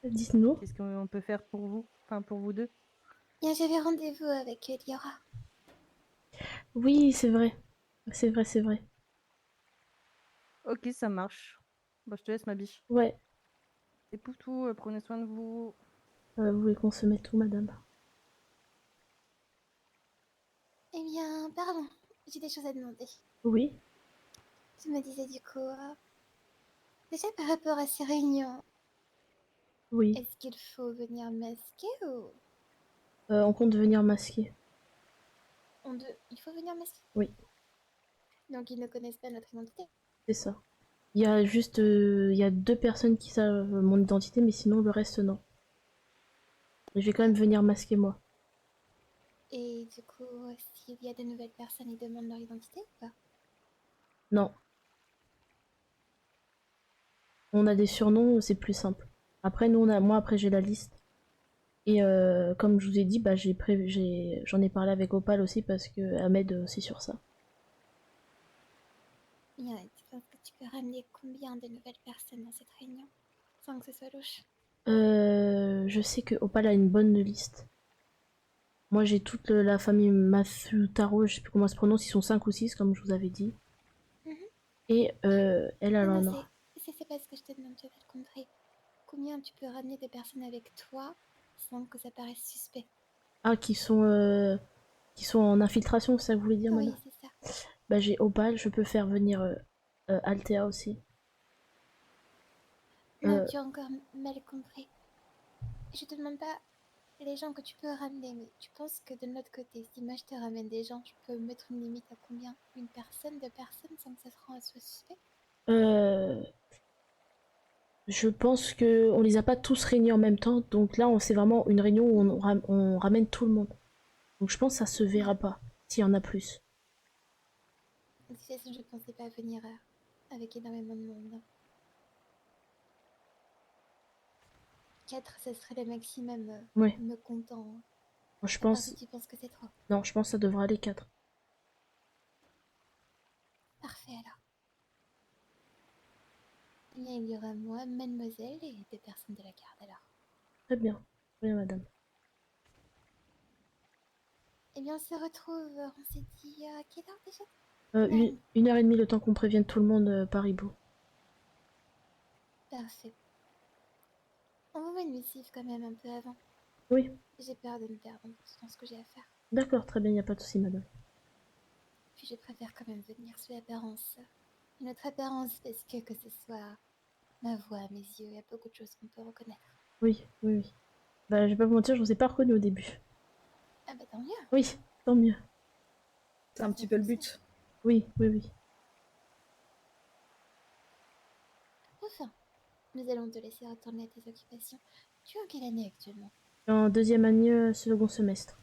S2: Dites-nous.
S5: Qu'est-ce qu'on peut faire pour vous? Enfin, pour vous deux?
S17: Bien, j'avais rendez-vous avec Liora.
S2: Oui, c'est vrai. C'est vrai.
S5: Ok, ça marche. Bon, je te laisse, ma biche.
S2: Ouais.
S5: Et pour tout, prenez soin de vous.
S2: Vous voulez qu'on se mette où, madame?
S17: Eh bien, pardon, j'ai des choses à demander.
S2: Oui.
S17: Tu me disais du coup, déjà par rapport à ces réunions,
S2: Oui.
S17: est-ce qu'il faut venir masquer ou
S2: On compte venir masquer.
S17: il faut venir masquer?
S2: Oui,
S17: Donc ils ne connaissent pas notre identité?
S2: c'est ça. Il y a juste il y a 2 personnes qui savent mon identité, mais sinon le reste non. Je vais quand même venir masquer moi.
S17: Et du coup, s'il y a de nouvelles personnes, ils demandent leur identité ou pas?
S2: Non. On a des surnoms, c'est plus simple. Après nous moi après j'ai la liste. Et comme je vous ai dit, bah j'en ai parlé avec Opal aussi parce que Ahmed aussi sur ça.
S17: Bien, tu penses que tu peux ramener combien de nouvelles personnes dans cette réunion sans que ce soit louche?
S2: Je sais que Opal a une bonne liste. Moi j'ai toute la famille Mathutaro, je sais plus comment ça se prononce, ils sont 5 ou 6 comme je vous avais dit. Et elle en
S17: Non,
S2: a.
S17: c'est pas ce que je te demande, tu vas le compris. Combien tu peux ramener de personnes avec toi sans que ça paraisse suspect?
S2: Ah, qui sont en infiltration, c'est ça que vous voulez dire,
S17: Oui,
S2: madame?
S17: c'est ça.
S2: Bah j'ai Opal, je peux faire venir Althea aussi.
S17: Non, tu as encore mal compris. Je te demande pas les gens que tu peux ramener, mais tu penses que de notre côté, si moi je te ramène des gens, je peux mettre une limite à combien? Une personne, 2 personnes sans que ça soit suspect?
S2: Je pense que on les a pas tous réunis en même temps, donc là c'est vraiment une réunion où on ramène tout le monde. Donc je pense que ça se verra pas s'il y en a plus.
S17: De toute façon, je pensais pas venir avec énormément de monde. 4, ça serait le maximum,
S2: Ouais.
S17: me comptant.
S2: Je
S17: À part
S2: pense.
S17: si tu penses que c'est trop.
S2: Non, je pense que ça devrait aller 4.
S17: Parfait alors. Eh bien, il y aura moi, mademoiselle et des personnes de la garde alors.
S2: Très bien. Très bien, madame.
S17: Eh bien, on se retrouve, on s'est dit à quelle heure déjà?
S2: 1h30 le temps qu'on prévienne tout le monde par hibou.
S17: Parfait. On vous met une missive quand même un peu avant.
S2: Oui.
S17: J'ai peur de me perdre dans ce que j'ai à faire.
S2: D'accord, très bien, y a pas de souci, madame.
S17: Puis je préfère quand même venir sous l'apparence. Une autre apparence parce que ce soit ma voix, mes yeux, il y a beaucoup de choses qu'on peut reconnaître.
S2: Oui, oui, oui. Bah, je vais pas vous mentir, je vous ai pas reconnu au début.
S17: Ah bah tant mieux.
S2: Oui, tant mieux.
S6: C'est un petit peu le but.
S2: Oui, oui, oui.
S17: Enfin, nous allons te laisser retourner à tes occupations. Tu es en quelle année actuellement?
S2: En deuxième année, second semestre.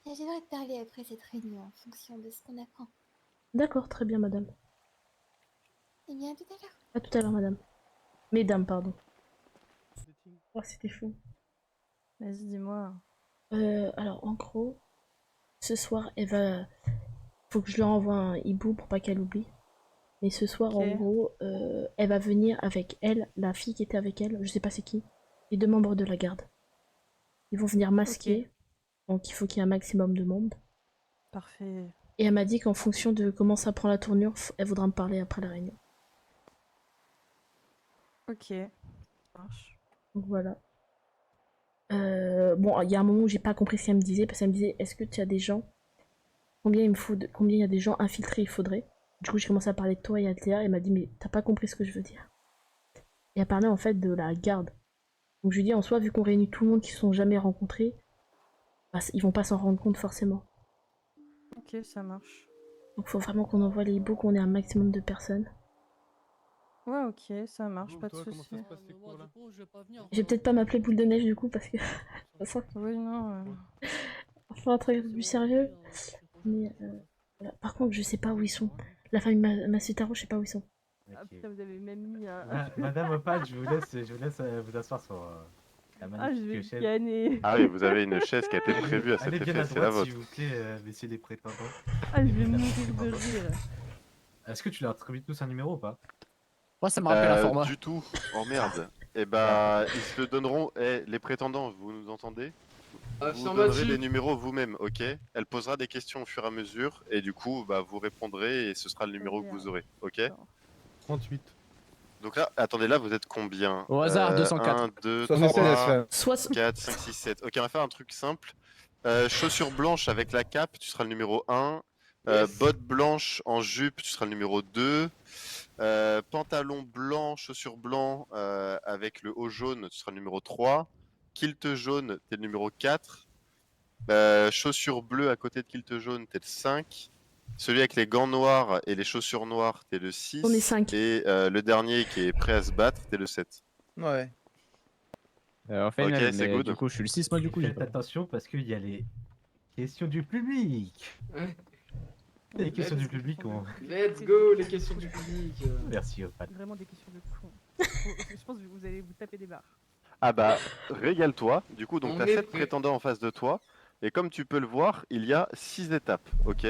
S17: Et j'aimerais te parler après cette réunion en fonction de ce qu'on apprend.
S2: D'accord, très bien, madame.
S17: Eh bien, à tout à l'heure.
S2: À tout à l'heure, madame. Mesdames, pardon. Oh, c'était fou.
S5: Vas-y, dis-moi.
S2: Alors, en gros, ce soir, elle va... Faut que je lui envoie un hibou pour pas qu'elle oublie. Mais ce soir,
S5: Ok.
S2: en gros, elle va venir avec elle, la fille qui était avec elle, je sais pas c'est qui, et 2 membres de la garde. Ils vont venir masquer, donc il faut qu'il y ait un maximum de monde.
S5: Parfait.
S2: Et elle m'a dit qu'en fonction de comment ça prend la tournure, elle voudra me parler après la réunion.
S5: Ok. Ça marche.
S2: Donc voilà. Bon, il y a un moment où j'ai pas compris ce qu'elle me disait, parce qu'elle me disait, est-ce que tu as des gens, combien il y a des gens infiltrés il faudrait. Du coup j'ai commencé à parler de toi et à Théa, et elle m'a dit, mais t'as pas compris ce que je veux dire. Et elle parlait en fait de la garde. Donc je lui dis, en soi, vu qu'on réunit tout le monde qui se sont jamais rencontrés, bah, ils vont pas s'en rendre compte forcément.
S5: Ok, ça marche.
S2: Donc faut vraiment qu'on envoie les hiboux, qu'on ait un maximum de personnes.
S5: Ouais, ok, ça marche, pas de soucis.
S2: Je vais peut-être pas m'appeler boule de neige du coup, parce que...
S5: Oui, non.
S2: Faut un truc plus sérieux. Mais voilà. Par contre, je sais pas où ils sont. La famille Masutaro, je sais pas où ils sont.
S5: Ah putain, vous avez même mis un...
S3: Madame Opal, je vous laisse vous asseoir sur la
S5: Ah, je vais
S3: magnifique chaise.
S5: gagner.
S1: Ah oui, vous avez une chaise qui a été prévue à cet
S3: Allez bien à
S1: effet, c'est la
S3: droite,
S1: vôtre.
S3: s'il vous plaît, messieurs les prétendants.
S5: Ah, je vais mourir de rire.
S3: Est-ce que tu leur attribues tous un numéro ou pas?
S14: Moi, ça me rappelle un format.
S1: Du tout. Oh merde. Eh bah, ils se le donneront. Eh, les prétendants, vous nous entendez? Vous donnerez les numéros vous-même, ok? Elle posera des questions au fur et à mesure, et du coup, bah, vous répondrez, et ce sera le numéro que vous aurez, ok?
S15: 38.
S1: Donc là, attendez, là, vous êtes combien?
S14: Au hasard, 204.
S1: 1, 2,
S15: 76,
S1: 3, 4, 5, 6, 7. Ok, on va faire un truc simple. Chaussures blanches avec la cape, tu seras le numéro 1. Bottes blanches en jupe, tu seras le numéro 2. Pantalon blanc, chaussures blancs avec le haut jaune, tu seras le numéro 3. Kilt jaune, t'es le numéro 4. Chaussures bleues à côté de kilt jaune, t'es le 5. Celui avec les gants noirs et les chaussures noires, t'es le 6.
S2: On est 5.
S1: Et le dernier qui est prêt à se battre, t'es le 7.
S15: Ouais.
S14: En fait,
S1: Ok, c'est good.
S14: du coup, je suis le 6, moi, du coup. j'ai
S3: Faites
S14: pas-
S3: attention parce qu'il y a les questions du public. Les questions du public, on...
S18: Let's go, les questions du public.
S3: Merci Opal.
S5: Vraiment des questions de con. Je pense que vous allez vous taper des barres.
S1: Ah bah, régale-toi. Du coup, donc
S18: On
S1: t'as
S18: est
S1: 7
S18: prêt.
S1: prétendants en face de toi. Et comme tu peux le voir, il y a 6 étapes, ok?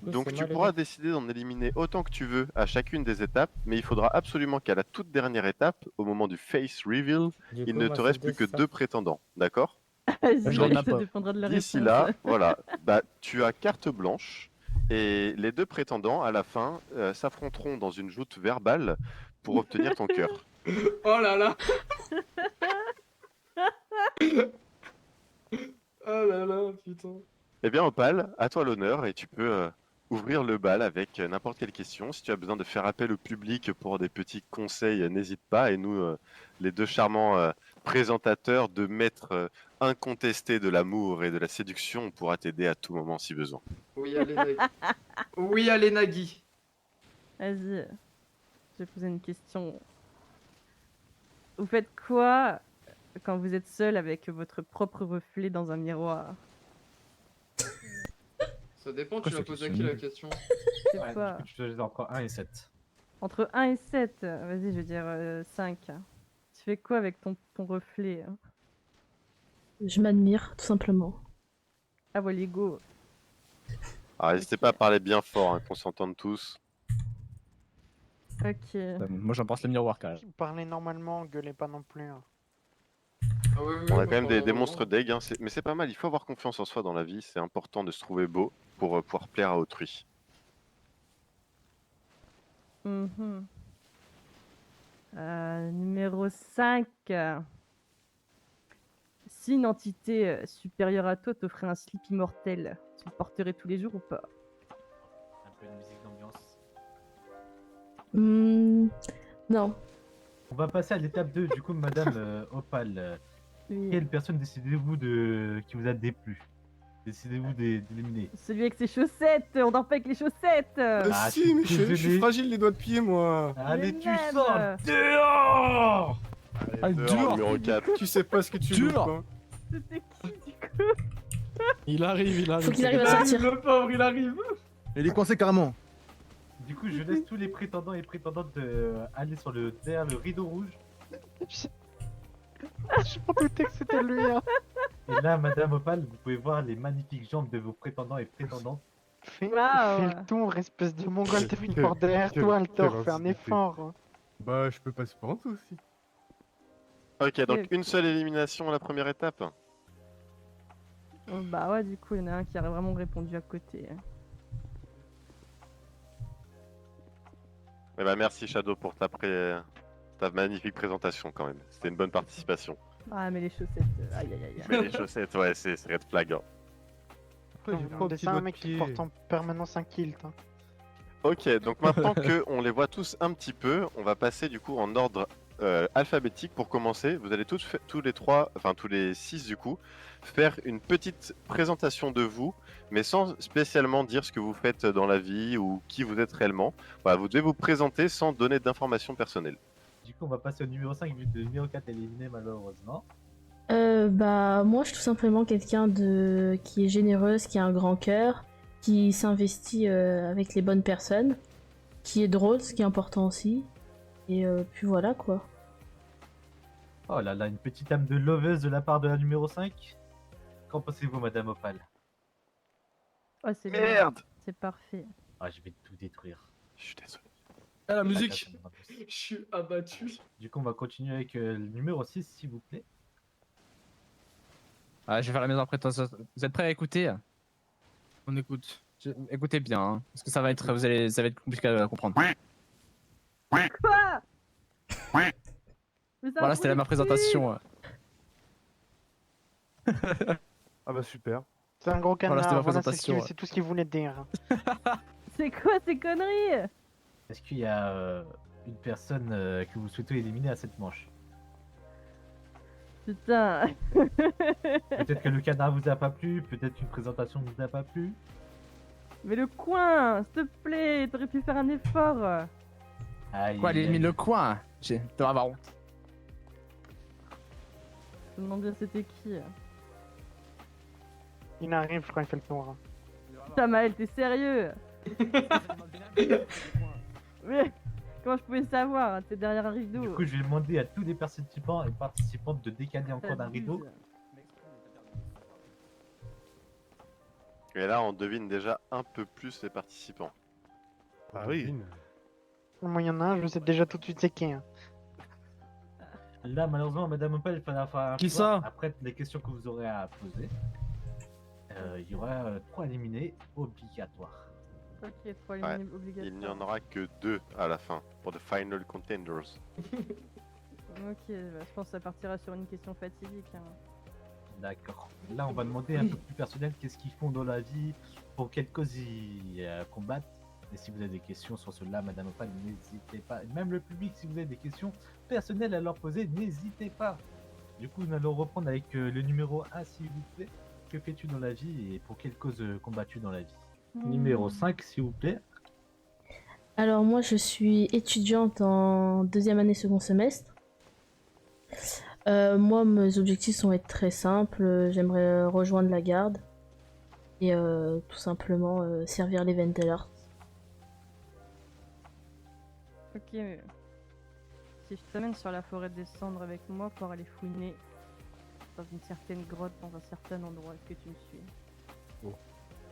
S1: Donc tu pourras décider d'en éliminer autant que tu veux à chacune des étapes, mais il faudra absolument qu'à la toute dernière étape, au moment du face reveal, il ne te reste plus que 2 prétendants, d'accord?
S5: Ça dépendra de la réponse.
S1: D'ici là, voilà, bah, tu as carte blanche, et les 2 prétendants, à la fin, s'affronteront dans une joute verbale pour obtenir ton cœur.
S18: Oh là là. Oh là là, putain.
S1: Eh bien, Opal, à toi l'honneur, et tu peux ouvrir le bal avec n'importe quelle question. Si tu as besoin de faire appel au public pour des petits conseils, n'hésite pas. Et nous, les 2 charmants présentateurs de maîtres incontestés de l'amour et de la séduction, on pourra t'aider à tout moment si besoin.
S18: Oui, allez, Nagui. Oui, allez, Nagui.
S5: Vas-y. Je vais poser une question. Vous faites quoi quand vous êtes seul avec votre propre reflet dans un miroir?
S18: Ça dépend, tu l'as posé à qui la question?
S5: C'est quoi?
S3: Je te laisse entre 1 et 7.
S5: Entre 1 et 7, vas-y, je vais dire 5. Tu fais quoi avec ton reflet?
S2: Je m'admire, tout simplement.
S5: Ah, voilà, go.
S1: Alors, n'hésitez pas à parler bien fort, hein, qu'on s'entende tous.
S5: Ok.
S14: Moi j'en pense le miroir quand même.
S20: Parlez normalement, gueulez pas non plus.
S18: Ah oui, oui,
S1: On
S18: bah,
S1: a quand même des
S18: vraiment.
S1: monstres deg, hein, mais c'est pas mal, il faut avoir confiance en soi dans la vie, c'est important de se trouver beau pour pouvoir plaire à autrui.
S5: Mhm. Numéro 5. Si une entité supérieure à toi t'offrait un slip immortel, tu le porterais tous les jours ou pas?
S3: Un peu de musique d'ambiance.
S2: Non.
S3: On va passer à l'étape 2. Du coup, madame Opal,
S5: Oui.
S3: quelle personne décidez-vous qui vous a déplu? Décidez-vous d'éliminer?
S5: Celui avec ses chaussettes, on dort pas avec les chaussettes.
S3: Ah,
S15: si, mais je suis
S3: désolé.
S15: fragile les doigts de pied, moi.
S3: Allez,
S5: Mais
S3: tu
S5: même.
S3: sors dehors.
S15: Allez,
S1: Dehors, numéro 4.
S15: Tu sais pas ce que tu loues, quoi.
S5: C'était qui du coup?
S14: Il arrive.
S2: Faut qu'il arrive à sortir.
S18: Le pauvre, il arrive.
S15: Il est coincé carrément.
S3: Du coup, je laisse tous les prétendants et prétendantes aller derrière le rideau rouge.
S20: Je m'en doutais que c'était lui. Hein.
S3: Et là, madame Opal, vous pouvez voir les magnifiques jambes de vos prétendants et prétendantes.
S20: Fais
S5: Waouh.
S20: le tour, espèce de mongol, t'as une porte derrière toi, Altor, fais un effort.
S15: Bah, je peux passer par en dessous aussi.
S1: Ok, donc une seule élimination à la première étape.
S5: Oh, bah ouais, du coup, il y en a un qui a vraiment répondu à côté.
S1: Eh bah merci Shadow pour ta magnifique présentation quand même. C'était une bonne participation.
S5: Ah, mais les chaussettes, aïe aïe aïe.
S1: Mais les chaussettes, ouais, c'est red flag. Hein.
S20: On descend un mec qui porte en permanence un kilt. Hein.
S1: Ok, donc maintenant que on les voit tous un petit peu, on va passer du coup en ordre alphabétique pour commencer. Vous allez tous les 6 du coup, faire une petite présentation de vous, mais sans spécialement dire ce que vous faites dans la vie ou qui vous êtes réellement. Voilà, vous devez vous présenter sans donner d'informations personnelles.
S3: Du coup, on va passer au numéro 5 vu que le numéro 4 est éliminé malheureusement.
S2: Bah moi je suis tout simplement quelqu'un qui est généreuse, qui a un grand cœur, qui s'investit avec les bonnes personnes, qui est drôle, ce qui est important aussi. Et puis voilà quoi.
S3: Oh là là, une petite âme de loveuse de la part de la numéro 5. Qu'en pensez-vous, madame Opal?
S5: Oh, c'est bien.
S1: Merde.
S5: C'est parfait.
S3: Ah, je vais tout détruire.
S1: Je suis désolé.
S15: Ah, la musique.
S18: Je suis abattu.
S3: Du coup, on va continuer avec le numéro 6, s'il vous plaît.
S14: Ah, je vais faire la mise en prétention. Vous êtes prêts à écouter? On écoute. Écoutez bien, hein, parce que ça va être compliqué à comprendre.
S5: Quoi?
S14: Voilà, c'était là ma présentation.
S15: Ah bah super.
S20: C'est un gros
S14: Voilà, c'était
S20: canard,
S14: ma
S20: voilà,
S14: présentation.
S20: c'est tout ce qu'il voulait dire.
S5: C'est quoi ces conneries?
S3: Est-ce qu'il y a une personne que vous souhaitez éliminer à cette manche?
S5: Putain.
S3: Peut-être que le canard vous a pas plu, peut-être qu'une présentation vous a pas plu.
S5: Mais le coin, s'il te plaît, t'aurais pu faire un effort.
S14: Quoi, élimine le coin? Tu vas avoir honte.
S5: Je me demande bien c'était qui.
S20: Il arrive, je crois qu'il fait le tour.
S5: Putain, Maël, t'es sérieux? Mais comment je pouvais savoir? T'es derrière un rideau.
S3: Du coup, je vais demander à tous les participants et participantes de décaler encore d'un rideau.
S1: Et là, on devine déjà un peu plus les participants.
S15: Ah oui.
S20: Moi, il y en a un, je sais déjà tout de suite c'est qui. Hein.
S3: Là, malheureusement, madame Opel, il faudra faire un
S15: Qui
S3: choix.
S15: ça?
S3: Après les questions que vous aurez à poser, il y aura 3 éliminés obligatoires.
S5: Ok, 3
S1: Ouais,
S5: éliminés obligatoires.
S1: il n'y en aura que 2 à la fin pour the final contenders.
S5: Ok, bah, je pense que ça partira sur une question fatidique. Hein.
S3: D'accord. Là, on va demander un peu plus personnel qu'est-ce qu'ils font dans la vie, pour quelle cause ils combattent. Et si vous avez des questions sur cela, madame Opal, n'hésitez pas. Même le public, si vous avez des questions personnelles à leur poser, n'hésitez pas. Du coup, nous allons reprendre avec le numéro 1, s'il vous plaît. Que fais-tu dans la vie et pour quelle cause combats-tu dans la vie? Numéro 5, s'il vous plaît.
S2: Alors moi je suis étudiante en 2e année second semestre. Moi mes objectifs vont être très simples. J'aimerais rejoindre la garde et tout simplement servir les Ventelars.
S5: Ok, mais si je t'amène sur la forêt des cendres avec moi pour aller fouiner dans une certaine grotte, dans un certain endroit, est-ce que tu me suis?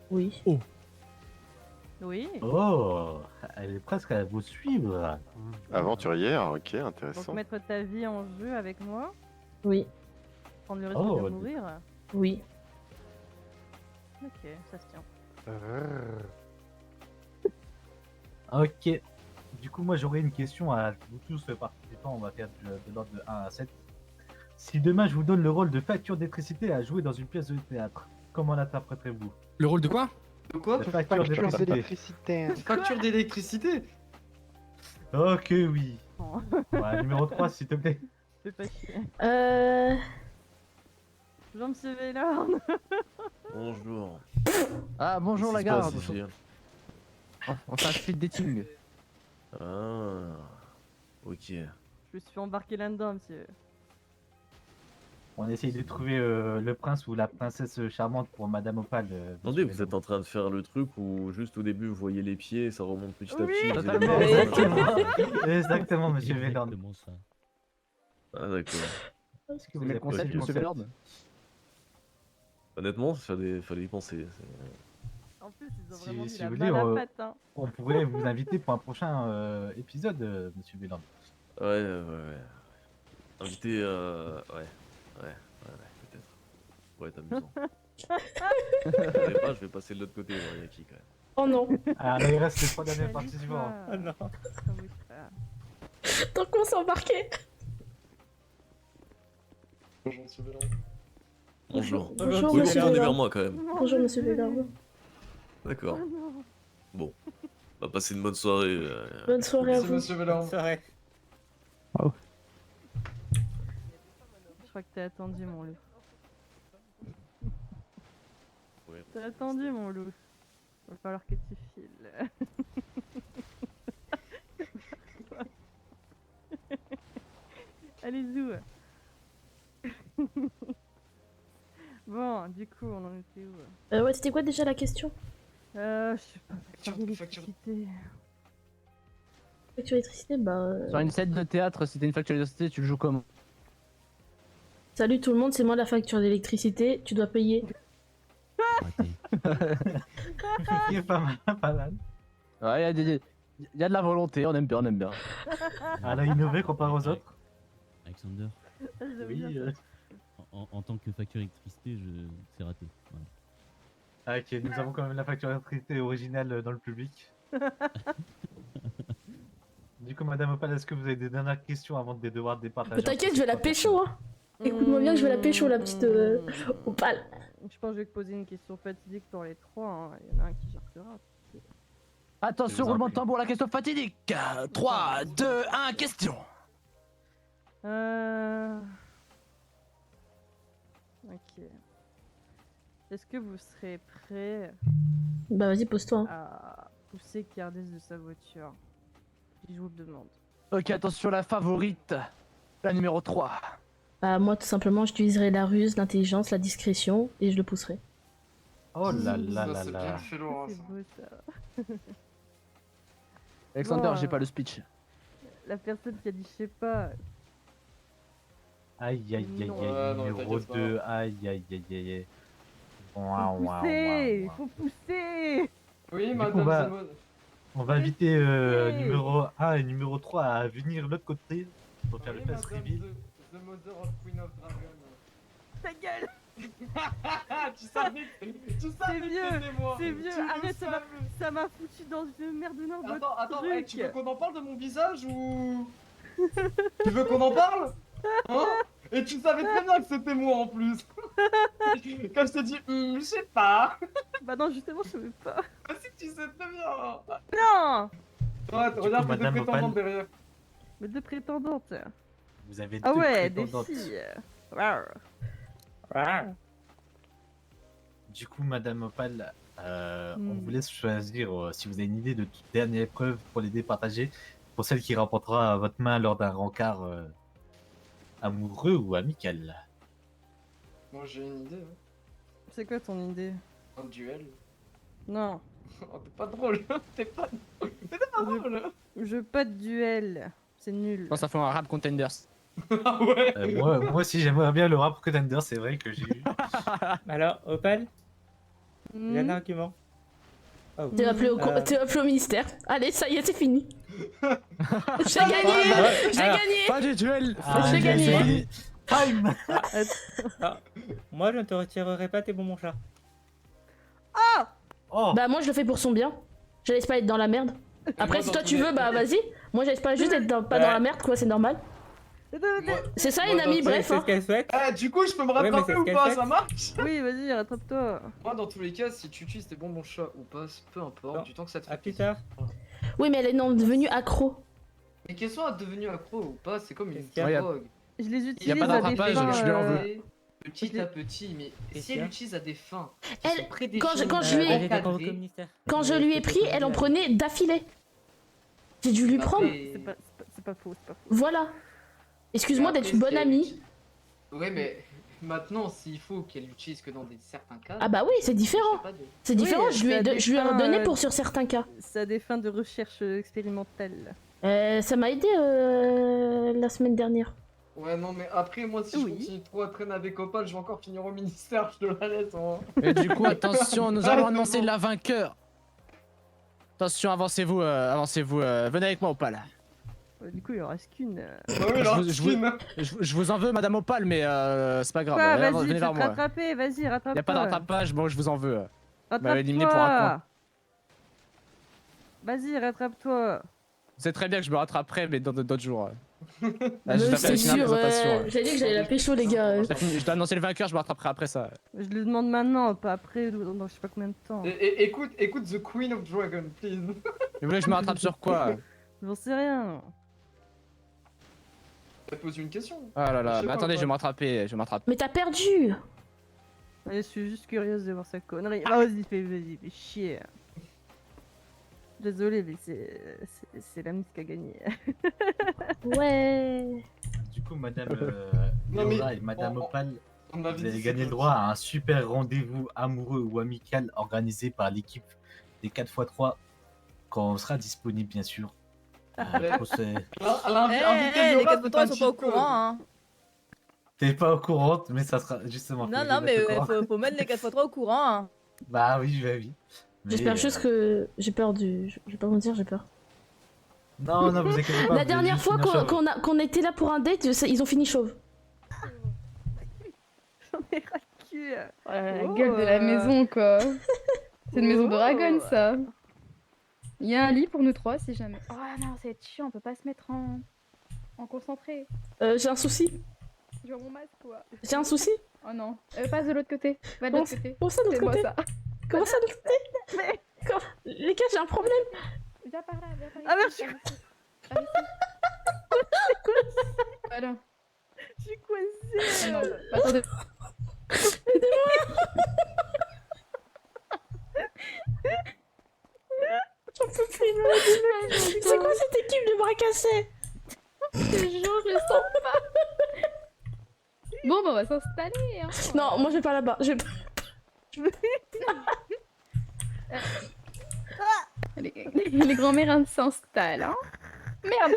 S2: Oui.
S5: Oui.
S3: Oh, Elle est presque à vous suivre.
S1: Aventurière, ok,
S5: Donc
S1: intéressant.
S5: mettre ta vie en jeu avec moi,
S2: Oui,
S5: prendre le risque
S3: Oh,
S5: de mourir.
S2: oui.
S5: Ok, ça se tient.
S3: Ok. Du coup, moi j'aurais une question à vous tous participants. On va faire de l'ordre de 1 à 7. Si demain je vous donne le rôle de facture d'électricité à jouer dans une pièce de théâtre, comment l'interpréterez-vous?
S18: Le rôle de quoi? De quoi?
S3: De facture d'électricité.
S18: Facture d'électricité?
S3: Ok, oui.
S5: Oh.
S3: Ouais, numéro 3, s'il te plaît.
S5: Fais pas chier. Jean-Monsieur Vélorn.
S8: Bonjour.
S14: Ah, bonjour la
S8: Qu'est-ce
S14: garde.
S8: qui se passe ici
S14: On fait un speed dating.
S8: Ah, ok.
S5: Je me suis embarqué là-dedans, monsieur.
S3: On essaye de trouver le prince ou la princesse charmante pour Madame Opale.
S8: Attendez, vous êtes en train de faire le truc où juste au début vous voyez les pieds, ça remonte petit à petit. vous êtes-
S3: Exactement. Exactement, monsieur Vélorn.
S8: Ah d'accord.
S3: Est-ce que
S14: C'est le concept, monsieur Vélorn?
S8: Honnêtement, fallait y penser.
S5: En plus, ils ont vraiment mis
S3: Si
S5: la
S3: vous
S5: balle
S3: voulez,
S5: à patte, hein.
S3: on pourrait vous inviter pour un prochain épisode, monsieur Vélorn.
S8: Ouais. Invité, ouais, peut-être. Ouais, t'amusant. Je vais passer de l'autre côté, voir y'a qui quand même.
S2: Oh non.
S3: Ah, là, il reste les 3 derniers participants.
S2: Oh non. Tant qu'on s'embarquait.
S8: Bonjour.
S2: Bonjour,
S8: Vous
S2: monsieur
S8: tournez vers
S2: Vélorn.
S8: moi quand même.
S2: Bonjour, monsieur Vélorn.
S8: D'accord. Bon. On va passer une bonne soirée.
S2: Bonne soirée à vous.
S18: Monsieur Vélorn.
S2: Bonne soirée.
S5: Je crois que t'es attendu, mon loup.
S8: Ouais.
S5: T'es attendu, mon loup. Va falloir que tu files. Allez, zou. Bon, du coup, on en était où?
S2: Ouais, c'était quoi déjà la question?
S5: Je sais pas. D'électricité.
S2: Facture d'électricité, bah.
S14: Sur une scène de théâtre, si t'as une facture d'électricité, tu le joues comment?
S2: Salut tout le monde, c'est moi la facture d'électricité, tu dois payer.
S3: Il est pas mal, pas mal.
S14: Ouais, y a de la volonté, on aime bien, on aime bien.
S3: Elle a innové comparé aux autres.
S5: Ah,
S21: Alexander,
S5: j'aime
S3: Oui,
S5: bien ça.
S21: en tant que facture électricité, c'est raté. Voilà.
S3: Ah, ok, nous avons quand même la facture d'électricité originale dans le public. Du coup, Madame Opal, est-ce que vous avez des dernières questions avant de devoir départager?
S2: T'inquiète, je vais la pécho, hein. Écoute-moi bien que je vais la pécho, la petite Opale.
S5: Je pense que je vais te poser une question fatidique pour les trois. Hein. Il y en a un qui gérera.
S14: Attention, roulement de tambour, la question fatidique. 3, 2, 1, question.
S5: Ok. Est-ce que vous serez prêt
S2: Bah vas-y, pose-toi. Hein.
S5: à pousser Cardis de sa voiture? Je vous le demande.
S14: Ok, attention, la favorite. La numéro 3.
S2: Bah moi, tout simplement, j'utiliserai la ruse, l'intelligence, la discrétion et je le pousserai.
S3: Oh là là
S18: Ça,
S3: là
S18: c'est
S3: là.
S18: bien fait, Laura,
S5: C'est
S18: ça.
S5: beau ça.
S14: Alexander,
S5: Bon,
S14: j'ai pas le speech.
S5: La personne qui a dit je sais pas.
S3: Aïe aïe aïe
S5: Non.
S3: aïe,
S18: Ouais, non,
S3: numéro
S18: t'inquiète pas.
S3: 2, aïe aïe aïe aïe aïe.
S5: Faut
S3: Waouh, waouh,
S5: pousser,
S3: waouh.
S5: faut pousser.
S18: Oui,
S3: Du coup,
S18: madame
S3: bah,
S18: Zemmour.
S3: on va inviter
S5: Oui.
S3: numéro 1 et numéro 3 à venir de l'autre côté pour faire
S18: Oui,
S3: le face
S18: madame
S3: reveal.
S18: The Mother of Queen of Dragon.
S5: Ta gueule.
S18: Tu savais que c'était moi.
S5: C'est vieux,
S18: Tu le
S5: arrête,
S18: savais.
S5: ça m'a foutu dans une merde énorme.
S18: Attends, hey, tu veux qu'on en parle de mon visage ou... Tu veux qu'on en parle? Hein? Et tu savais très bien que c'était moi en plus. Quand je t'ai dit, je sais pas.
S5: Bah non, justement, je savais pas.
S18: Bah si tu sais très bien.
S5: Non.
S18: Ouais,
S3: Du
S18: regarde
S3: coup,
S18: les deux
S3: Madame
S18: prétendantes
S3: Opal,
S18: derrière.
S5: Mais deux prétendantes.
S3: vous avez
S5: Ah
S3: deux
S5: ouais, des
S3: prétendantes.
S5: filles. Rar.
S3: Du coup, Madame Opal, on
S5: Hmm.
S3: vous laisse choisir si vous avez une idée de toute dernière épreuve pour les départager, pour celle qui remportera votre main lors d'un rencard amoureux ou amical.
S18: Moi j'ai une idée. Hein.
S5: C'est quoi ton idée?
S18: Un duel.
S5: Non.
S18: Oh, t'es pas drôle. T'es pas drôle.
S5: Je veux pas de duel. C'est nul.
S14: Non, ça fait un rap contenders.
S18: Ah ouais.
S3: Moi aussi, j'aimerais bien le rap contender, c'est vrai que j'ai eu.
S19: Alors, Opal, il y a un
S5: Hmm.
S19: argument. Oh.
S2: T'es appelé au ministère. Allez, ça y est, c'est fini. J'ai gagné. J'ai gagné.
S14: Pas de duel.
S2: J'ai gagné.
S3: Time.
S19: Moi, je ne te retirerai pas tes bonbons chats.
S3: Oh.
S2: Bah moi je le fais pour son bien. Je laisse pas être dans la merde. Après si toi tu veux bah vas-y. Moi je laisse pas juste être pas dans la merde quoi, c'est normal. C'est ça une amie, bref.
S19: C'est ce qu'elle souhaite.
S18: Du coup, je peux me
S19: Ouais, mais
S18: rattraper
S19: c'est ce
S18: ou
S19: qu'elle
S18: pas?
S19: fait.
S18: Ça marche?
S5: Oui, vas-y, rattrape-toi.
S18: Moi, dans tous les cas, si tu utilises tes bonbons chats ou pas, peu importe, du temps que ça te fait.
S19: À plus tard.
S2: Oui mais elle est non devenue accro.
S18: Mais qu'elle soit devenue accro ou pas, c'est comme une
S19: qu'il y a
S18: drogue.
S5: Je les
S14: Y a
S5: utilise
S14: pas
S5: à des
S14: d'attrapage,
S5: fins.
S14: je lui en veux.
S18: Petit à petit, mais si elle l'utilise à des fins qui
S2: Elle-
S18: sont prédéfinies,
S2: quand je lui ai-
S18: encadrées,
S2: Quand je lui ai pris, elle en prenait d'affilée. J'ai dû lui prendre.
S5: C'est pas faux, c'est pas faux.
S2: Voilà. Excuse-moi
S18: Mais
S2: d'être
S18: après,
S2: une bonne
S18: si elle
S2: amie.
S18: Ouais, mais maintenant, s'il faut qu'elle l'utilise que dans certains cas.
S2: Ah bah oui, c'est différent. C'est différent,
S5: Oui,
S2: je lui ai donné pour sur certains cas.
S5: C'est à des fins de recherche expérimentale.
S2: Ça m'a aidé la semaine dernière.
S18: Ouais, non, mais après, moi, si je continue trop à traîner avec Opal, je vais encore finir au ministère, je te la laisse. Hein.
S14: Et du coup, attention, nous allons annoncer la vainqueur. Attention, avancez-vous, venez avec moi, Opal.
S5: Du coup, il en reste qu'une.
S14: Je vous en veux, Madame Opal, mais c'est pas grave.
S5: Quoi,
S14: Venez
S5: vas-y, tu
S14: vers
S5: vas te
S14: moi.
S5: rattraper, vas-y, rattrape-toi.
S14: Y a pas de rattrapage, bon, je vous en veux. Vous m'avez
S5: Rattrape-toi.
S14: éliminé pour un point.
S5: Vas-y, rattrape-toi.
S14: C'est très bien que je me rattraperai, mais dans d'autres jours. Là,
S2: Mais
S14: je dois
S2: c'est
S14: faire une
S2: sûr,
S14: présentation.
S2: j'allais dire que j'allais la pécho les gars.
S14: Je dois annoncer le vainqueur, je me rattraperai après ça.
S5: Je le demande maintenant, pas après, dans je sais pas combien de temps.
S18: Écoute The Queen of Dragon, please.
S14: Vous voulez que je me rattrape sur quoi?
S5: J'en sais rien.
S18: Elle pose une question.
S14: Ah là là,
S18: Je sais
S14: mais
S18: pas,
S14: attendez,
S18: quoi.
S14: je vais me rattraper, je me rattrape.
S2: Mais t'as perdu.
S5: Je suis juste curieuse de voir sa connerie. Ah, vas-y, fais chier. Désolé, mais c'est l'ami qui a gagné.
S2: Ouais.
S3: Du coup, Madame
S18: Non, mais
S3: Laura et Madame Opal,
S18: on
S3: vous
S18: avait dit
S3: avez
S18: c'est
S3: gagné le
S18: comme
S3: droit
S18: ça.
S3: à un super rendez-vous amoureux ou amical organisé par l'équipe des 4x3 quand on sera disponible, bien sûr. Du coup,
S9: Les 4 fois 3 sont pas au courant, hein.
S3: T'es pas au courant, mais ça sera justement.
S9: Non,
S3: faut
S9: non,
S3: les
S9: mais
S3: mettre au courant.
S9: faut mettre les 4 fois 3 au courant, hein.
S3: Bah oui, oui. Mais,
S2: J'espère juste que j'ai peur du. Je vais pas vous dire, j'ai peur.
S3: Non, non, vous inquiétez pas.
S2: La
S3: vous
S2: dernière
S3: allez
S2: fois
S3: finir chauve.
S2: qu'on était là pour un date, ils ont fini chauve.
S5: J'en ai ras le cul.
S13: Oh la gueule de la maison, quoi. C'est une maison dragonne, ça. Il y a un lit pour nous trois, si jamais. Oh non, ça va être chiant, on peut pas se mettre en concentré.
S2: J'ai un souci.
S13: Je vois mon masque, quoi.
S2: J'ai un souci.
S13: Oh non. Passe de l'autre côté. Va de
S2: Comment
S13: l'autre côté.
S2: Comment ça de l'autre
S13: C'est moi,
S2: côté
S13: ça.
S2: Comment ça de l'autre côté Les gars, j'ai un problème.
S13: Viens par là, viens par ici.
S5: Ah merde,
S13: par ici. Voilà.
S5: Je suis coincée.
S13: Ah non, attendez.
S2: J'en peux plus. C'est quoi cette équipe de bras cassés?
S13: Je te jure, je le sens pas. Bon, bah on va s'installer. Hein.
S2: Non, moi je vais pas là-bas. Je vais pas.
S13: Les grands-mères s'installent. Hein. Merde, non.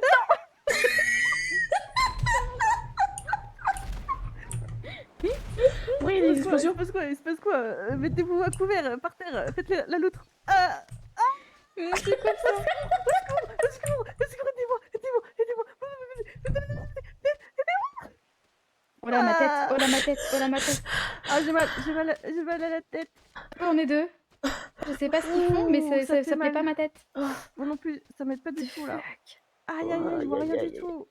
S2: Oui, les explosions.
S5: Il se passe quoi mettez-vous à couvert, par terre, faites la loutre.
S13: Mais c'est quoi ça?
S5: Au secours, aidez-moi.
S13: Oh là, ma tête, oh là, ma tête, oh là, ma tête.
S5: Ah, j'ai mal à la tête.
S13: On est deux. Je sais pas ce qu'ils font, mais ça
S5: fait
S13: fait
S5: mal.
S13: pas ma tête.
S5: Moi non plus, ça m'aide pas du tout là. Aïe, je vois rien du tout.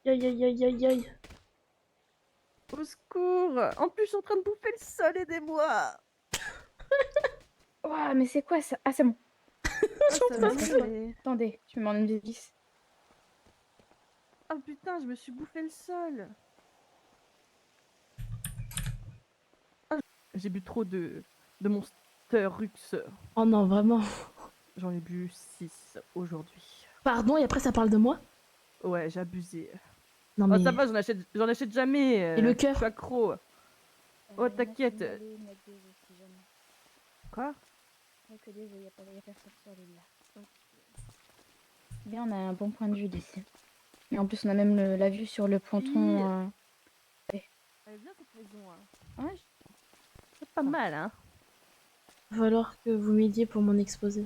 S2: Aïe.
S5: Au secours. En plus, je suis en train de bouffer le sol, aidez-moi.
S13: Ouah, mais c'est quoi ça? Ah, c'est bon.
S5: Ça m'a fait-
S13: Attendez, tu m'en une vis.
S5: Ah putain, je me suis bouffé le sol. Ah, j'ai bu trop de Monster Rux.
S2: Oh non, vraiment.
S5: J'en ai bu 6 aujourd'hui.
S2: Pardon, et après ça parle de moi?
S5: Ouais, j'ai abusé.
S2: Non
S5: Oh,
S2: mais.
S5: ça va, j'en achète jamais.
S2: Et le cœur?
S5: Je suis accro. Oh, t'inquiète. Quoi?
S13: Bien, on a un bon point de vue d'ici. Et en plus, on a même la vue sur le ponton.
S5: Elle est bien cette maison. Hein.
S13: Ouais,
S5: c'est pas mal, hein.
S2: Il va falloir que vous m'aidiez pour mon exposé.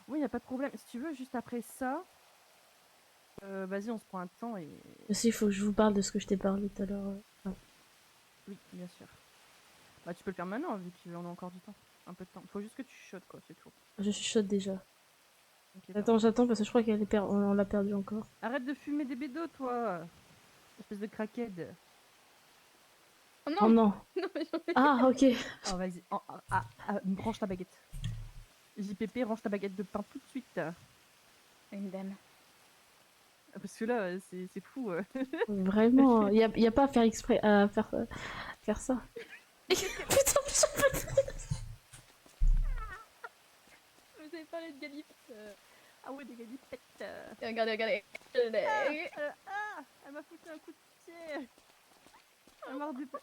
S5: Oui, y a pas de problème. Si tu veux, juste après ça, vas-y, on se prend un temps et.
S2: Aussi, il faut que je vous parle de ce que je t'ai parlé tout à l'heure.
S5: Oui, bien sûr. Bah, tu peux le faire maintenant, vu qu'on a encore du temps. Un peu de temps. Faut juste que tu chuchotes, quoi, c'est tout.
S2: Je suis chaude déjà.
S5: Ok,
S2: Attends, j'attends parce que je crois qu'elle est on l'a perdu encore.
S5: Arrête de fumer des bédos, toi. Espèce de crackhead.
S13: Oh non.
S2: Oh non.
S13: Non, mais j'en ai-
S2: Ah, ok.
S5: Oh, vas-y. Range ta baguette. JPP, range ta baguette de pain tout de suite.
S13: Une dame.
S5: Parce que là, c'est fou.
S2: Vraiment, y a pas à faire exprès, à faire ça. Putain,
S13: Vous avez parlé de galipettes.
S5: Ah ouais, des galipettes.
S13: Regardez, regardez.
S5: Elle m'a foutu un coup de pied.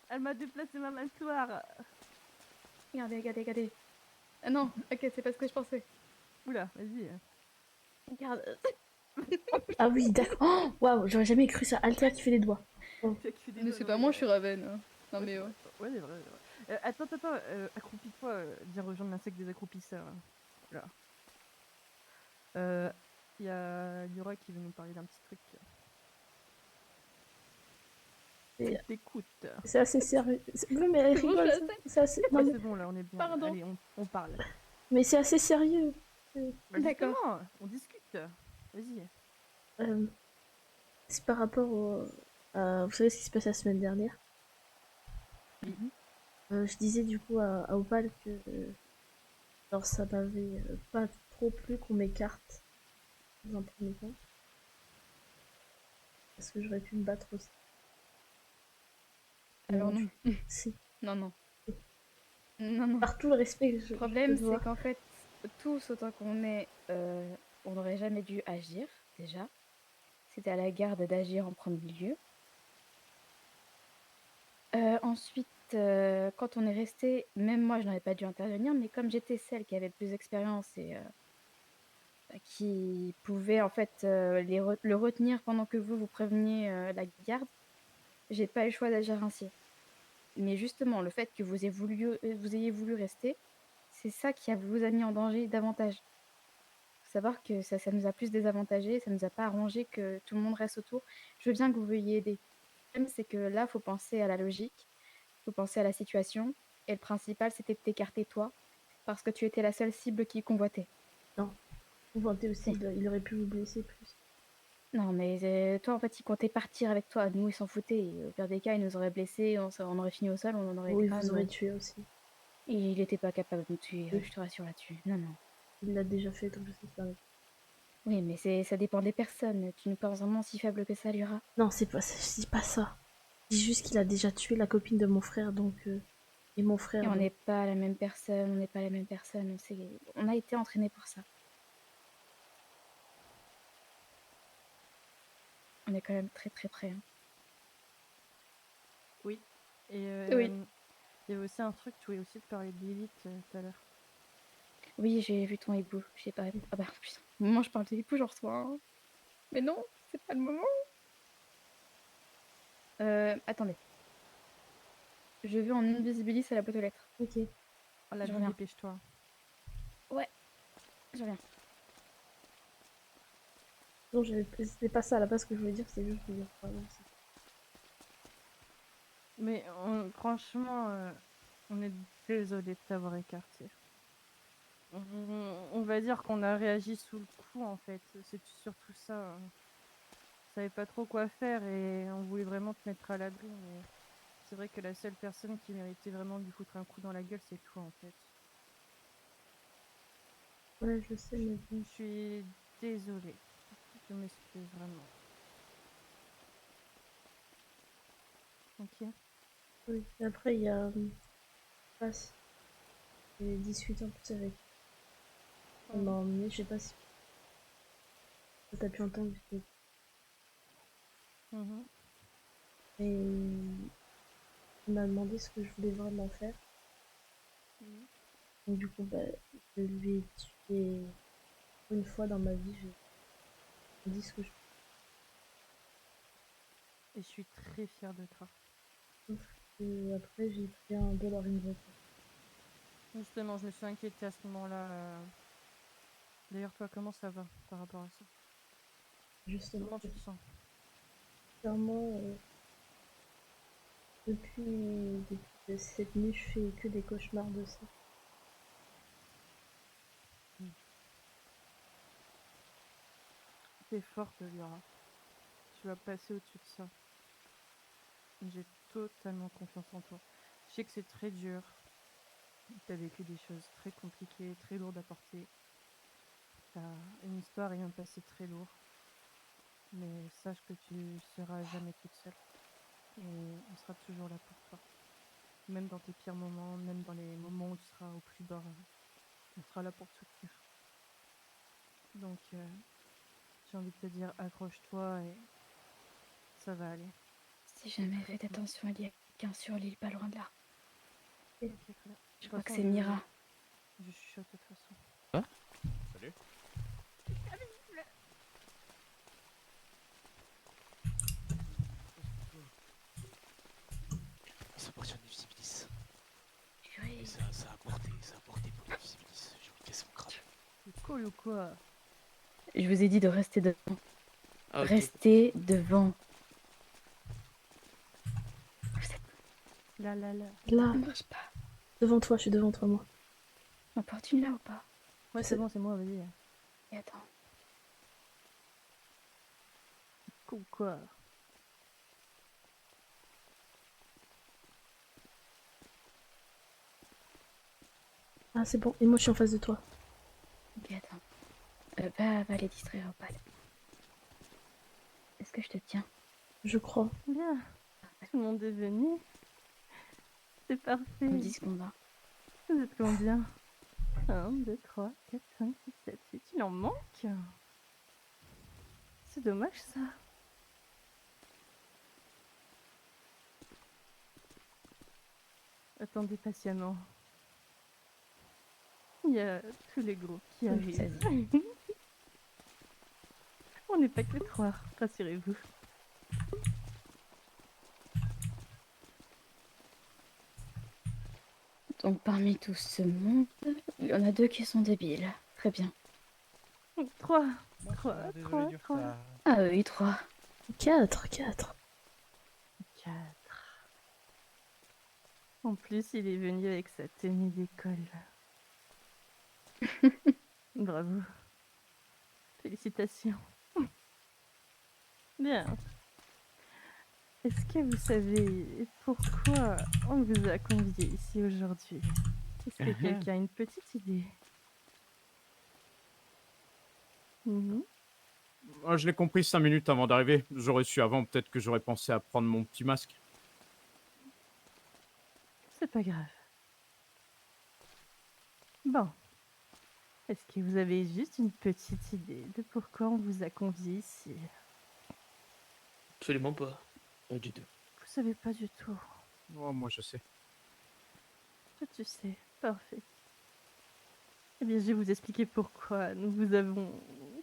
S5: Elle m'a déplacé ma mâchoire.
S13: Regardez, regardez, regardez. Ah non, ok, c'est pas ce que je pensais.
S5: Oula, vas-y.
S13: Regarde.
S2: Ah oui, d'accord. Oh, waouh, j'aurais jamais cru ça. Altea qui fait les doigts. Oh.
S13: Mais c'est pas moi, je suis Raven. Hein. Non mais oh.
S5: Ouais, c'est vrai. Attends, accroupis-toi. Viens rejoindre l'insecte des accroupisseurs. Là. Il y a Yura qui veut nous parler d'un petit truc. Elle t'écoute.
S2: C'est assez sérieux. Oui, mais elle rigole. C'est assez... non,
S5: Ouais,
S2: mais...
S5: c'est bon, là, on est bien.
S13: Pardon.
S5: Allez, on parle.
S2: mais c'est assez sérieux.
S5: Bah, justement, on discute. Vas-y.
S2: C'est par rapport au... vous savez ce qui se passe la semaine dernière? Je disais du coup à Opal que alors ça m'avait pas trop plu qu'on m'écarte dans un premier temps. Parce que j'aurais pu me battre aussi.
S13: Alors non.
S2: Si.
S13: Non, non. Non, non.
S2: Par tout le respect que je...
S13: Le problème,
S2: je dois.
S13: c'est qu'en fait, tous autant qu'on est, on n'aurait jamais dû agir, déjà. C'était à la garde d'agir en premier lieu. Ensuite, quand on est resté, même moi, je n'aurais pas dû intervenir, mais comme j'étais celle qui avait le plus d'expérience et qui pouvait en fait le retenir pendant que vous préveniez la garde, j'ai pas eu le choix d'agir ainsi. Mais justement, le fait que vous ayez voulu rester, c'est ça qui vous a mis en danger davantage. Faut savoir que ça nous a plus désavantagé, ça nous a pas arrangé que tout le monde reste autour. Je veux bien que vous veuillez aider. Le problème, c'est que là, faut penser à la logique, faut penser à la situation, et le principal, c'était de t'écarter toi, parce que tu étais la seule cible qui convoitait.
S2: Non, convoiter aussi, il aurait pu vous blesser plus.
S13: Non, mais toi, en fait, il comptait partir avec toi. Nous, il s'en foutait. Et au pire des cas, il nous aurait blessés, on aurait fini au sol, on en aurait
S2: Oui,
S13: grave.
S2: vous aurez tué aussi.
S13: Et il était pas capable de nous tuer, je te rassure là-dessus. Non, non.
S2: Il l'a déjà fait, donc je sais pas.
S13: Oui, mais ça dépend des personnes. Tu nous penses vraiment si faible que ça, Lyra?
S2: Non, c'est pas ça, je dis pas ça. Je dis juste qu'il a déjà tué la copine de mon frère, donc... Et mon frère...
S13: Et on n'est pas la même personne, on n'est pas la même personne. On a été entraînés pour ça. On est quand même très très près. Hein.
S5: Oui. Et
S13: oui.
S5: Il y avait aussi un truc, tu voulais aussi te parler de Lilith tout à l'heure.
S13: Oui, j'ai vu ton hibou. J'ai pas... Ah bah putain, au moment où je parle de hibou, j'en reçois un. Mais non, c'est pas le moment. Attendez. Je vais en invisibilis à la boîte aux lettres.
S2: Ok.
S5: Oh la
S13: Je
S5: vie,
S13: reviens.
S5: dépêche-toi.
S13: Ouais, je reviens.
S2: Non, c'était pas ça à la base que je voulais dire, c'est juste de dire pardon.
S5: Mais franchement, on est désolé de t'avoir écarté. On va dire qu'on a réagi sous le coup en fait. C'est surtout ça. On savait pas trop quoi faire et on voulait vraiment te mettre à l'abri. Mais c'est vrai que la seule personne qui méritait vraiment de lui foutre un coup dans la gueule, c'est toi en fait.
S2: Ouais, je sais, mais bon.
S5: Je suis désolée. Je m'excuse vraiment. Ok.
S2: Oui, et après il y a... Passe. J'ai discuté en plus avec... On m'a emmené, je sais pas si... T'as pu entendre du coup. Et... Il m'a demandé ce que je voulais vraiment faire. Donc du coup, bah, je lui ai tué... Une fois dans ma vie, je dis ce que je...
S5: Et je suis très fière de toi.
S2: Et après, j'ai pris un $1 vote.
S5: Justement, je me suis inquiétée à ce moment-là D'ailleurs, toi, comment ça va par rapport à ça?
S2: Justement,
S5: Comment tu te sens?
S2: clairement, depuis cette nuit, je fais que des cauchemars de ça.
S5: T'es forte, Liora. Tu vas passer au-dessus de ça. J'ai totalement confiance en toi. Je sais que c'est très dur. T'as vécu des choses très compliquées, très lourdes à porter. T'as une histoire et un passé très lourd. Mais sache que tu seras jamais toute seule. Et on sera toujours là pour toi. Même dans tes pires moments, même dans les moments où tu seras au plus bas, on sera là pour te soutenir. Donc, j'ai envie de te dire, accroche-toi et ça va aller.
S13: Si jamais, faites attention, il y a quelqu'un sur l'île pas loin de là.
S5: Ok, très bien.
S13: Je crois que c'est Mira.
S5: Je chuchote de toute façon.
S14: Quoi?
S3: Salut.
S11: Ça appartient à Visibilis.
S13: Purée.
S11: Et ça a porté pour les Visibilis. J'ai envie de casser mon crâne.
S5: C'est cool ou quoi?
S13: Je vous ai dit de rester devant.
S11: Ah, ok.
S13: Restez devant.
S5: Là.
S2: Là,
S13: Ça marche pas.
S2: devant toi, je suis devant toi, moi.
S13: On porte une là ou pas?
S5: Ouais, c'est bon, c'est moi, vas-y.
S13: Et attends.
S5: Cool quoi?
S2: Ah, c'est bon, et moi je suis en face de toi.
S13: Ok, attends. Va les distraire, Opal. Est-ce que je te tiens?
S2: Je crois.
S5: Bien. Tout le monde est venu. C'est parfait.
S13: 10 secondes. Hein.
S5: Vous êtes combien? 1, 2, 3, 4, 5, 6, 7, 8. Il en manque. C'est dommage ça. Attendez patiemment. Il y a tous les groupes qui arrivent. On n'est pas que 3, rassurez-vous.
S13: Donc parmi tout ce monde, il y en a 2 qui sont débiles. Très bien.
S5: 3.
S16: Désolé du retard.
S13: Ah oui, 3.
S2: 4.
S5: 4. En plus, il est venu avec sa tenue d'école. Bravo. Félicitations. Bien. Est-ce que vous savez pourquoi on vous a convié ici aujourd'hui? Est-ce que quelqu'un a une petite idée?
S4: Je l'ai compris 5 minutes avant d'arriver. J'aurais su avant, peut-être que j'aurais pensé à prendre mon petit masque.
S5: C'est pas grave. Bon. Est-ce que vous avez juste une petite idée de pourquoi on vous a convié ici?
S11: Absolument pas. Pas du tout.
S5: Vous savez pas du tout.
S4: Oh, moi je sais.
S5: Toi, tu sais. Parfait. Eh bien, je vais vous expliquer pourquoi nous vous avons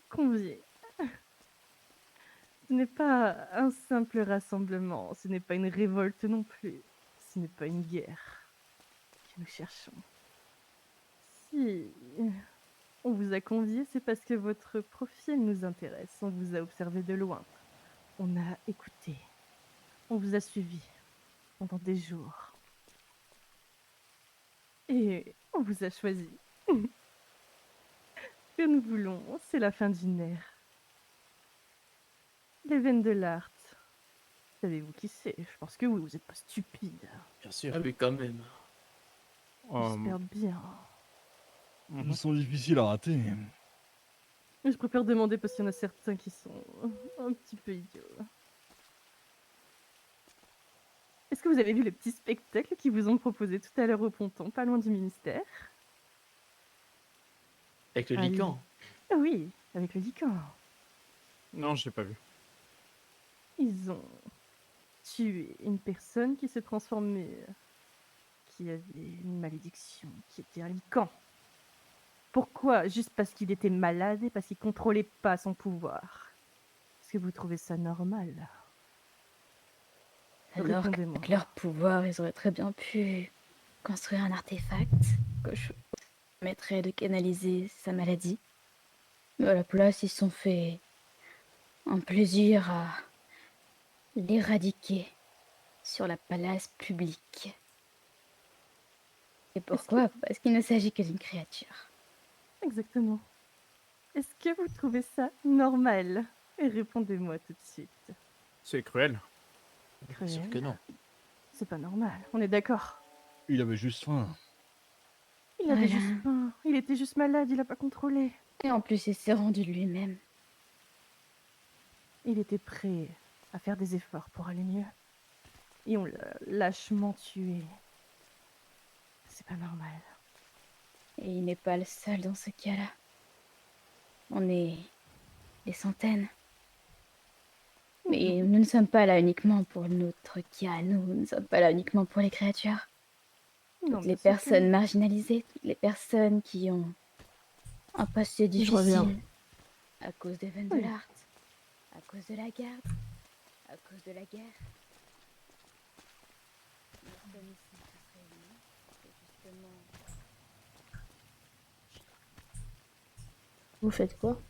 S5: conviés. Ce n'est pas un simple rassemblement, ce n'est pas une révolte non plus, ce n'est pas une guerre que nous cherchons. Si on vous a conviés, c'est parce que votre profil nous intéresse. On vous a observé de loin. On a écouté. On vous a suivi pendant des jours. Et on vous a choisi. Ce que nous voulons, c'est la fin d'une ère. Les veines de l'art. Savez-vous qui c'est? Je pense que oui, vous n'êtes pas stupide.
S11: Bien sûr. Ah oui, quand même.
S5: J'espère bien.
S21: Ils sont difficiles à rater.
S5: Mais je préfère demander parce qu'il y en a certains qui sont un petit peu idiots. Est-ce que vous avez vu le petit spectacle qu'ils vous ont proposé tout à l'heure au ponton, pas loin du ministère?
S11: Avec le lican.
S5: Ah oui, avec le lican.
S4: Non, je l'ai pas vu.
S5: Ils ont tué une personne qui se transformait, qui avait une malédiction, qui était un lican. Pourquoi? Juste parce qu'il était malade et parce qu'il contrôlait pas son pouvoir. Est-ce que vous trouvez ça normal?
S13: Alors qu'avec leur pouvoir, ils auraient très bien pu construire un artefact que je permettrait de canaliser sa maladie Mais à la place, ils se sont fait un plaisir à l'éradiquer sur la place publique. Et pourquoi? Parce qu'il ne s'agit que d'une créature.
S5: Exactement. Est-ce que vous trouvez ça normal? Et répondez-moi tout de suite.
S4: C'est cruel.
S11: Bien sûr que non.
S5: C'est pas normal, on est d'accord.
S21: Il avait juste faim.
S5: Il avait
S13: Voilà.
S5: juste faim. Il était juste malade, il a pas contrôlé.
S13: Et en plus, il s'est rendu de lui-même.
S5: Il était prêt à faire des efforts pour aller mieux. Et on l'a lâchement tué. C'est pas normal.
S13: Et il n'est pas le seul dans ce cas-là. On est des centaines. Mais nous ne sommes pas là uniquement pour notre cas, nous ne sommes pas là uniquement pour les créatures.
S5: Non,
S13: Toutes les
S5: bien sûr que
S13: personnes
S5: non.
S13: marginalisées, toutes les personnes qui ont un passé
S2: Je reviens.
S13: difficile à cause des veines de
S5: Oui.
S13: l'art, à cause de la garde, à cause de la guerre. Nous sommes ici tous réunis, et justement...
S2: Vous faites quoi?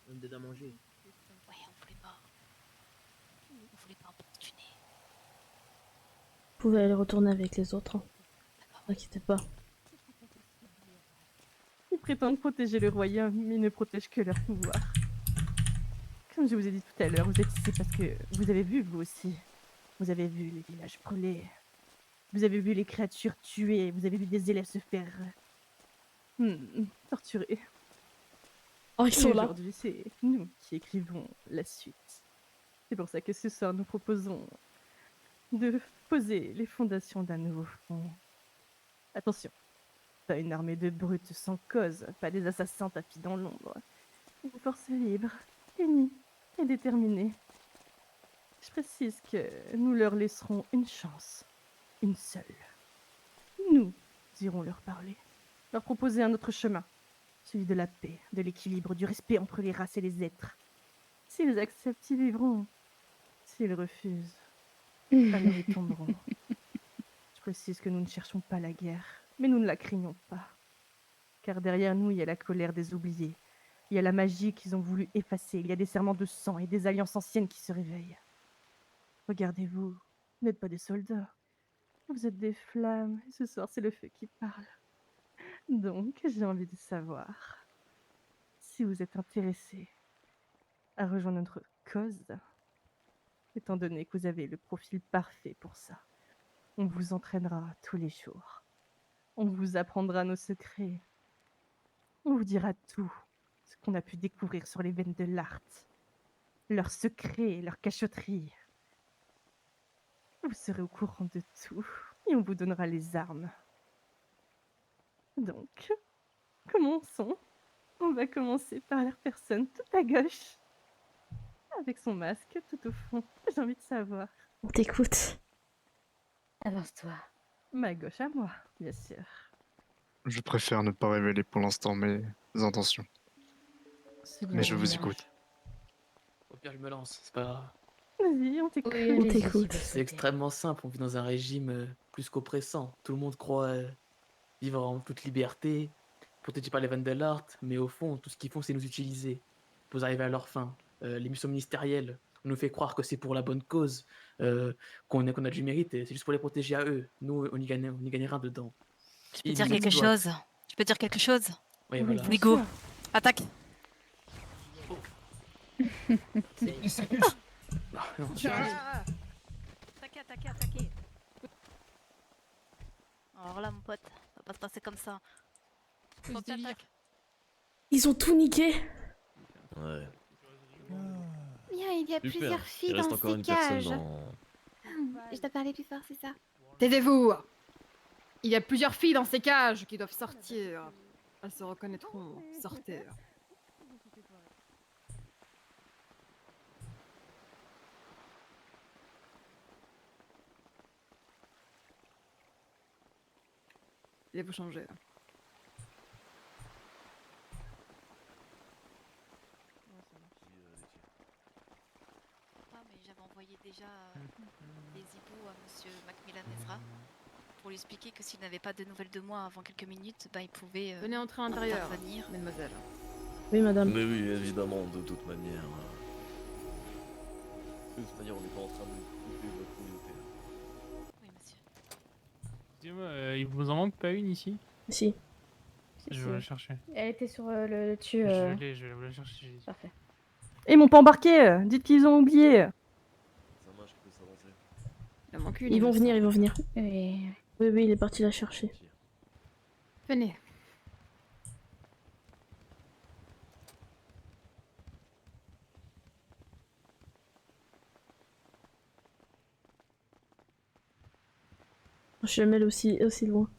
S11: On me donne à manger.
S17: Ouais, on voulait pas. On voulait pas importuner.
S2: Vous pouvez aller retourner avec les autres. Hein. N'inquiétez pas.
S5: Ils prétendent protéger le royaume, mais ils ne protègent que leur pouvoir. Comme je vous ai dit tout à l'heure, vous êtes ici parce que vous avez vu, vous aussi. Vous avez vu les villages brûlés. Vous avez vu les créatures tuées. Vous avez vu des élèves se faire... torturer.
S2: Oh, ils sont
S5: Et
S2: là.
S5: aujourd'hui, c'est nous qui écrivons la suite. C'est pour ça que ce soir, nous proposons de poser les fondations d'un nouveau front. Attention, pas une armée de brutes sans cause, pas des assassins tapis dans l'ombre. Une force libre, unie et déterminée. Je précise que nous leur laisserons une chance, une seule. Nous irons leur parler, leur proposer un autre chemin, celui de la paix, de l'équilibre, du respect entre les races et les êtres. S'ils acceptent, ils vivront. S'ils refusent, alors ils tomberont. Je précise que nous ne cherchons pas la guerre, mais nous ne la craignons pas. Car derrière nous, il y a la colère des oubliés. Il y a la magie qu'ils ont voulu effacer. Il y a des serments de sang et des alliances anciennes qui se réveillent. Regardez-vous, vous n'êtes pas des soldats. Vous êtes des flammes, et ce soir, c'est le feu qui parle. Donc, j'ai envie de savoir si vous êtes intéressé à rejoindre notre cause, étant donné que vous avez le profil parfait pour ça. On vous entraînera tous les jours. On vous apprendra nos secrets. On vous dira tout ce qu'on a pu découvrir sur les veines de l'art. Leurs secrets, leurs cachotteries. Vous serez au courant de tout et on vous donnera les armes. Donc, commençons. On va commencer par la personne tout à gauche. Avec son masque tout au fond. J'ai envie de savoir.
S2: On t'écoute.
S13: Avance-toi.
S5: Ma gauche à moi, bien sûr.
S7: Je préfère ne pas révéler pour l'instant mes intentions. Mais je vous écoute.
S11: Au pire, je me lance, c'est pas grave.
S5: Vas-y, on t'écoute.
S13: Oui, allez-y, si vous
S11: C'est
S13: souhaitez.
S11: extrêmement simple, on vit dans un régime plus qu'oppressant. Tout le monde croit vivre en toute liberté, protégé par les veines de l'art, mais au fond, tout ce qu'ils font, c'est nous utiliser pour arriver à leur fin. Les missions ministérielles, on nous fait croire que c'est pour la bonne cause, qu'on a du mérite, et c'est juste pour les protéger à eux. Nous, on y gagne rien dedans.
S17: Je peux dire quelque chose. Je peux dire quelque chose.
S11: Oui, voilà.
S17: Mais go. Attaque. Attaquez. Alors là, mon pote, ça va pas se passer comme ça. Faut que t'attaques.
S2: Ils ont tout niqué.
S8: Ouais.
S17: Bien, il y a
S8: Super.
S17: plusieurs filles
S8: Il reste
S17: dans
S8: encore
S17: ces
S8: une personne
S17: cages.
S8: dans...
S17: Je dois parler plus fort, c'est ça?
S6: Taisez-vous. Il y a plusieurs filles dans ces cages qui doivent sortir. Elles se reconnaîtront. Sortez. Et vous changez.
S17: Ah, mais j'avais envoyé déjà des hiboux à monsieur Macmillan Ezra pour lui expliquer que s'il n'avait pas de nouvelles de moi avant quelques minutes, bah il pouvait
S6: Venez entrer à l'intérieur,
S17: intervenir.
S6: mademoiselle.
S2: Oui, madame.
S8: Mais oui, évidemment, de toute manière. De toute manière, on n'est pas en train de couper votre communauté.
S12: Excusez-moi, il vous en manque pas une ici?
S2: Si.
S12: Je vais la chercher.
S13: Elle était sur le dessus.
S12: Je l'ai, je vais vous la chercher.
S13: Parfait.
S5: Ils m'ont pas embarqué. Dites qu'ils ont oublié.
S8: Ça marche, je peux s'avancer.
S6: Il en manque une.
S2: Ils vont
S6: il me
S2: venir,
S6: semble.
S2: ils vont venir.
S13: Oui.
S2: Oui, il est parti la chercher.
S6: Venez.
S2: Je suis jamais allée aussi loin.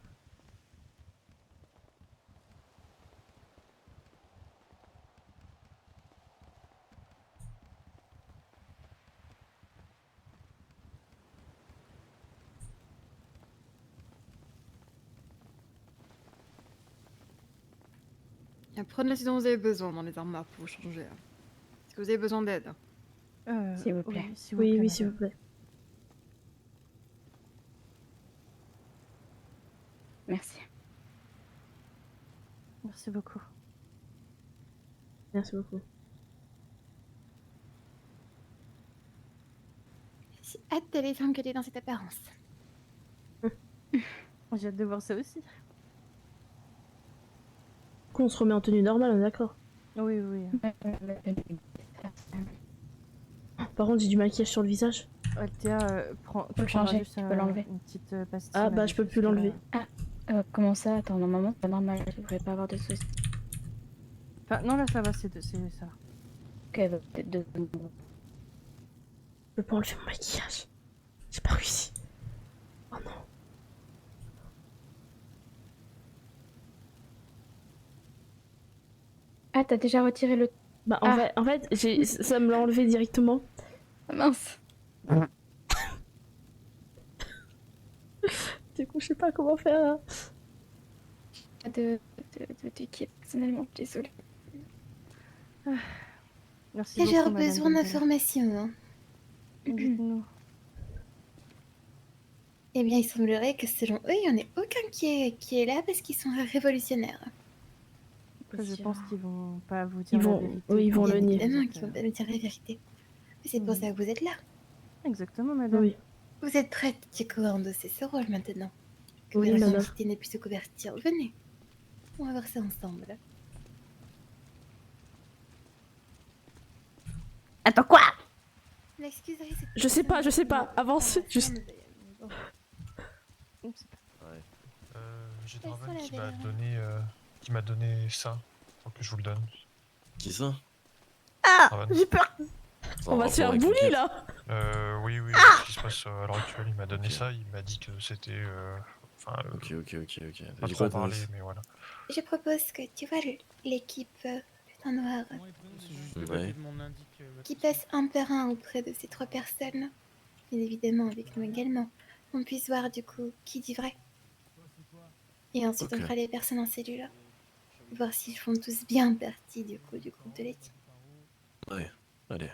S6: Prenez ce dont vous avez besoin dans les armoires pour vous changer. Est-ce que vous avez besoin d'aide?
S13: S'il vous plaît.
S2: Oui, s'il vous plaît.
S13: Merci.
S5: Merci beaucoup.
S2: Merci beaucoup.
S17: J'ai hâte d'aller t'engueuler dans cette apparence.
S5: J'ai hâte de voir ça aussi.
S2: Du coup, on se remet en tenue normale, on est d'accord?
S5: Oui.
S2: Par contre, j'ai du maquillage sur le visage.
S5: Althea, prends.
S13: Faut le changer,
S5: juste
S13: tu peux l'enlever.
S5: une petite pastille.
S2: Ah, bah, je peux plus l'enlever.
S13: Comment ça? Attends, normalement, c'est pas normal. Je devrais pas avoir de soucis.
S5: Enfin, non, là, ça va, c'est ça.
S13: Ok, bah, peut-être deux.
S2: Je peux pas enlever mon maquillage. J'ai pas réussi. Oh non.
S13: Ah, t'as déjà retiré le...
S2: Bah, en fait ça me l'a enlevé directement.
S13: Mince.
S2: Du coup, je sais pas comment faire là.
S13: De qui personnellement, désolée.
S5: Merci
S17: Et
S5: beaucoup,
S17: j'aurais
S5: madame
S17: besoin
S5: Dembélé.
S17: d'informations. Hein.
S5: Dites-nous.
S17: Eh bien, il semblerait que selon eux, il n'y en ait aucun qui est là parce qu'ils sont révolutionnaires.
S5: Après, je pense qu'ils vont pas vous dire
S2: Ils vont-
S5: la vérité.
S2: oui, ils vont
S17: Bien
S2: le nier.
S17: évidemment qu'ils vont pas nous dire la vérité. Mais c'est pour ça que vous êtes là.
S5: Exactement, madame.
S2: Oui.
S17: Vous êtes prête, Chico, à endosser ce rôle maintenant. Que
S2: Oui,
S17: votre
S2: madame.
S17: identité n'ait plus se convertir. Venez. On va voir ça ensemble.
S2: Attends, quoi?
S17: M'excuserez, cette
S2: Je sais pas, avance, juste.
S22: J'ai
S17: Elles sont
S22: Draven
S17: là,
S22: qui m'a donné ça. Faut que je vous le donne.
S8: Qui ça?
S5: Ah,
S22: Draven.
S5: j'ai peur.
S8: Ça a
S2: On va
S8: un
S2: se faire
S8: rapport avec
S2: bully
S8: l'enquête.
S2: là.
S22: Oui, ce qui se passe à l'heure actuelle, il m'a donné ça, il m'a dit que c'était...
S8: Ok.
S22: Pas
S8: J'ai
S22: trop
S8: pas
S22: parler,
S8: de-
S22: mais voilà.
S17: Je propose que, tu vois, l'équipe Putain Noir,
S8: Ouais.
S17: qui passe un par un auprès de ces 3 personnes, bien évidemment avec nous également, on puisse voir du coup qui dit vrai. Et ensuite
S8: Ok.
S17: on fera les personnes en cellule, voir s'ils font tous bien partie du coup du groupe de l'équipe.
S8: Ouais, allez.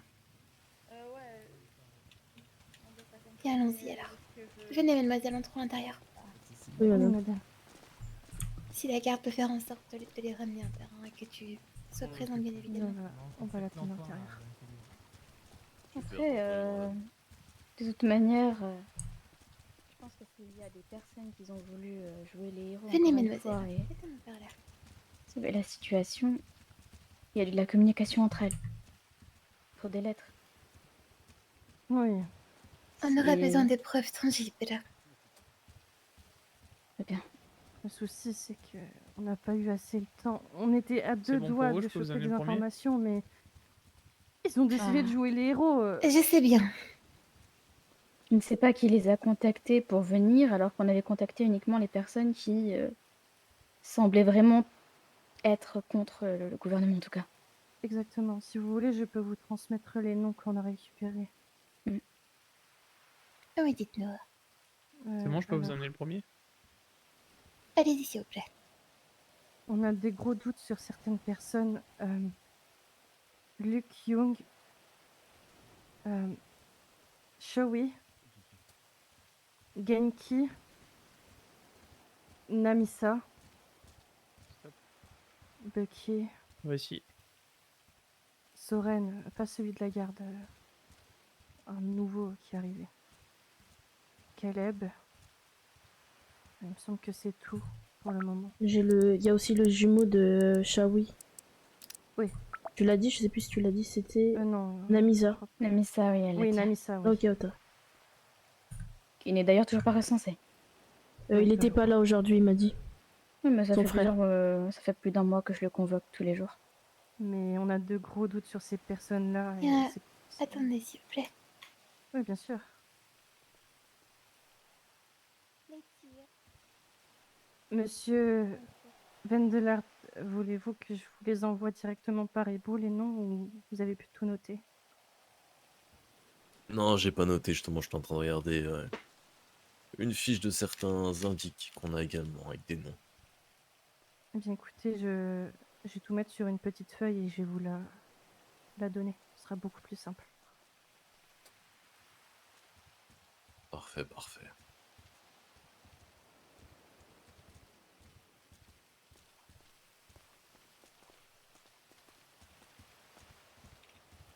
S17: Bien, allons-y alors. Venez, mademoiselle, entrons à l'intérieur.
S2: Oui, madame.
S17: Si la garde peut faire en sorte de les ramener un par un et que tu sois présente, bien évidemment.
S5: On va l'attendre à l'intérieur.
S13: Après, de toute manière, je pense que s'il y a des personnes qui ont voulu jouer les héros,
S17: Venez,
S13: encore une
S17: mademoiselle,
S13: fois, et
S17: faites-nous par là.
S13: sauver la situation, il y a de la communication entre elles. Il faut des lettres.
S5: Oui.
S17: On aura
S13: Et-
S17: besoin de preuves tangibles.
S13: Très bien.
S5: Le souci, c'est que on n'a pas eu assez le temps. On était à deux
S12: bon
S5: doigts
S12: pour vous,
S5: de
S12: je peux vous
S5: choper
S12: amener
S5: des
S12: le premier
S5: informations, mais ils ont décidé de jouer les héros.
S17: Je sais bien.
S13: Je ne sais pas qui les a contactés pour venir, alors qu'on avait contacté uniquement les personnes qui semblaient vraiment être contre le gouvernement, en tout cas.
S5: Exactement. Si vous voulez, je peux vous transmettre les noms qu'on a récupérés.
S17: Oui, dites-nous.
S12: C'est bon, je peux vous
S5: alors,
S12: amener le premier?
S17: Allez-y, s'il vous plaît.
S5: On a des gros doutes sur certaines personnes. Luke Young, Shoei, Genki, Namisa, Bucky,
S12: Voici.
S5: Soren, pas celui de la garde. Un nouveau qui est arrivé. Caleb. Il me semble que c'est tout pour le moment.
S2: Il y a aussi le jumeau de Shawi.
S5: Oui.
S2: Tu l'as dit, je sais plus si tu l'as dit, c'était
S5: non.
S2: Namisa.
S13: Namisa, oui, elle l'a
S5: Oui,
S13: dit.
S5: Namisa, oui.
S2: Ok, autant.
S13: Qui n'est d'ailleurs toujours pas recensé.
S2: Il était pas là aujourd'hui, il m'a dit.
S13: Oui, mais
S2: Son frère.
S13: ça fait plus d'un mois que je le convoque tous les jours.
S5: Mais on a de gros doutes sur ces personnes-là. et
S17: Bien,
S5: c'est-
S17: attendez, s'il vous plaît.
S5: Oui, bien sûr. Monsieur Vendelart, voulez-vous que je vous les envoie directement par ebout, les noms, ou vous avez pu tout noter?
S8: Non, j'ai pas noté, justement, je suis en train de regarder une fiche de certains indices qu'on a également avec des noms.
S5: Eh bien, écoutez, je vais tout mettre sur une petite feuille et je vais vous la donner. Ce sera beaucoup plus simple.
S8: Parfait, parfait.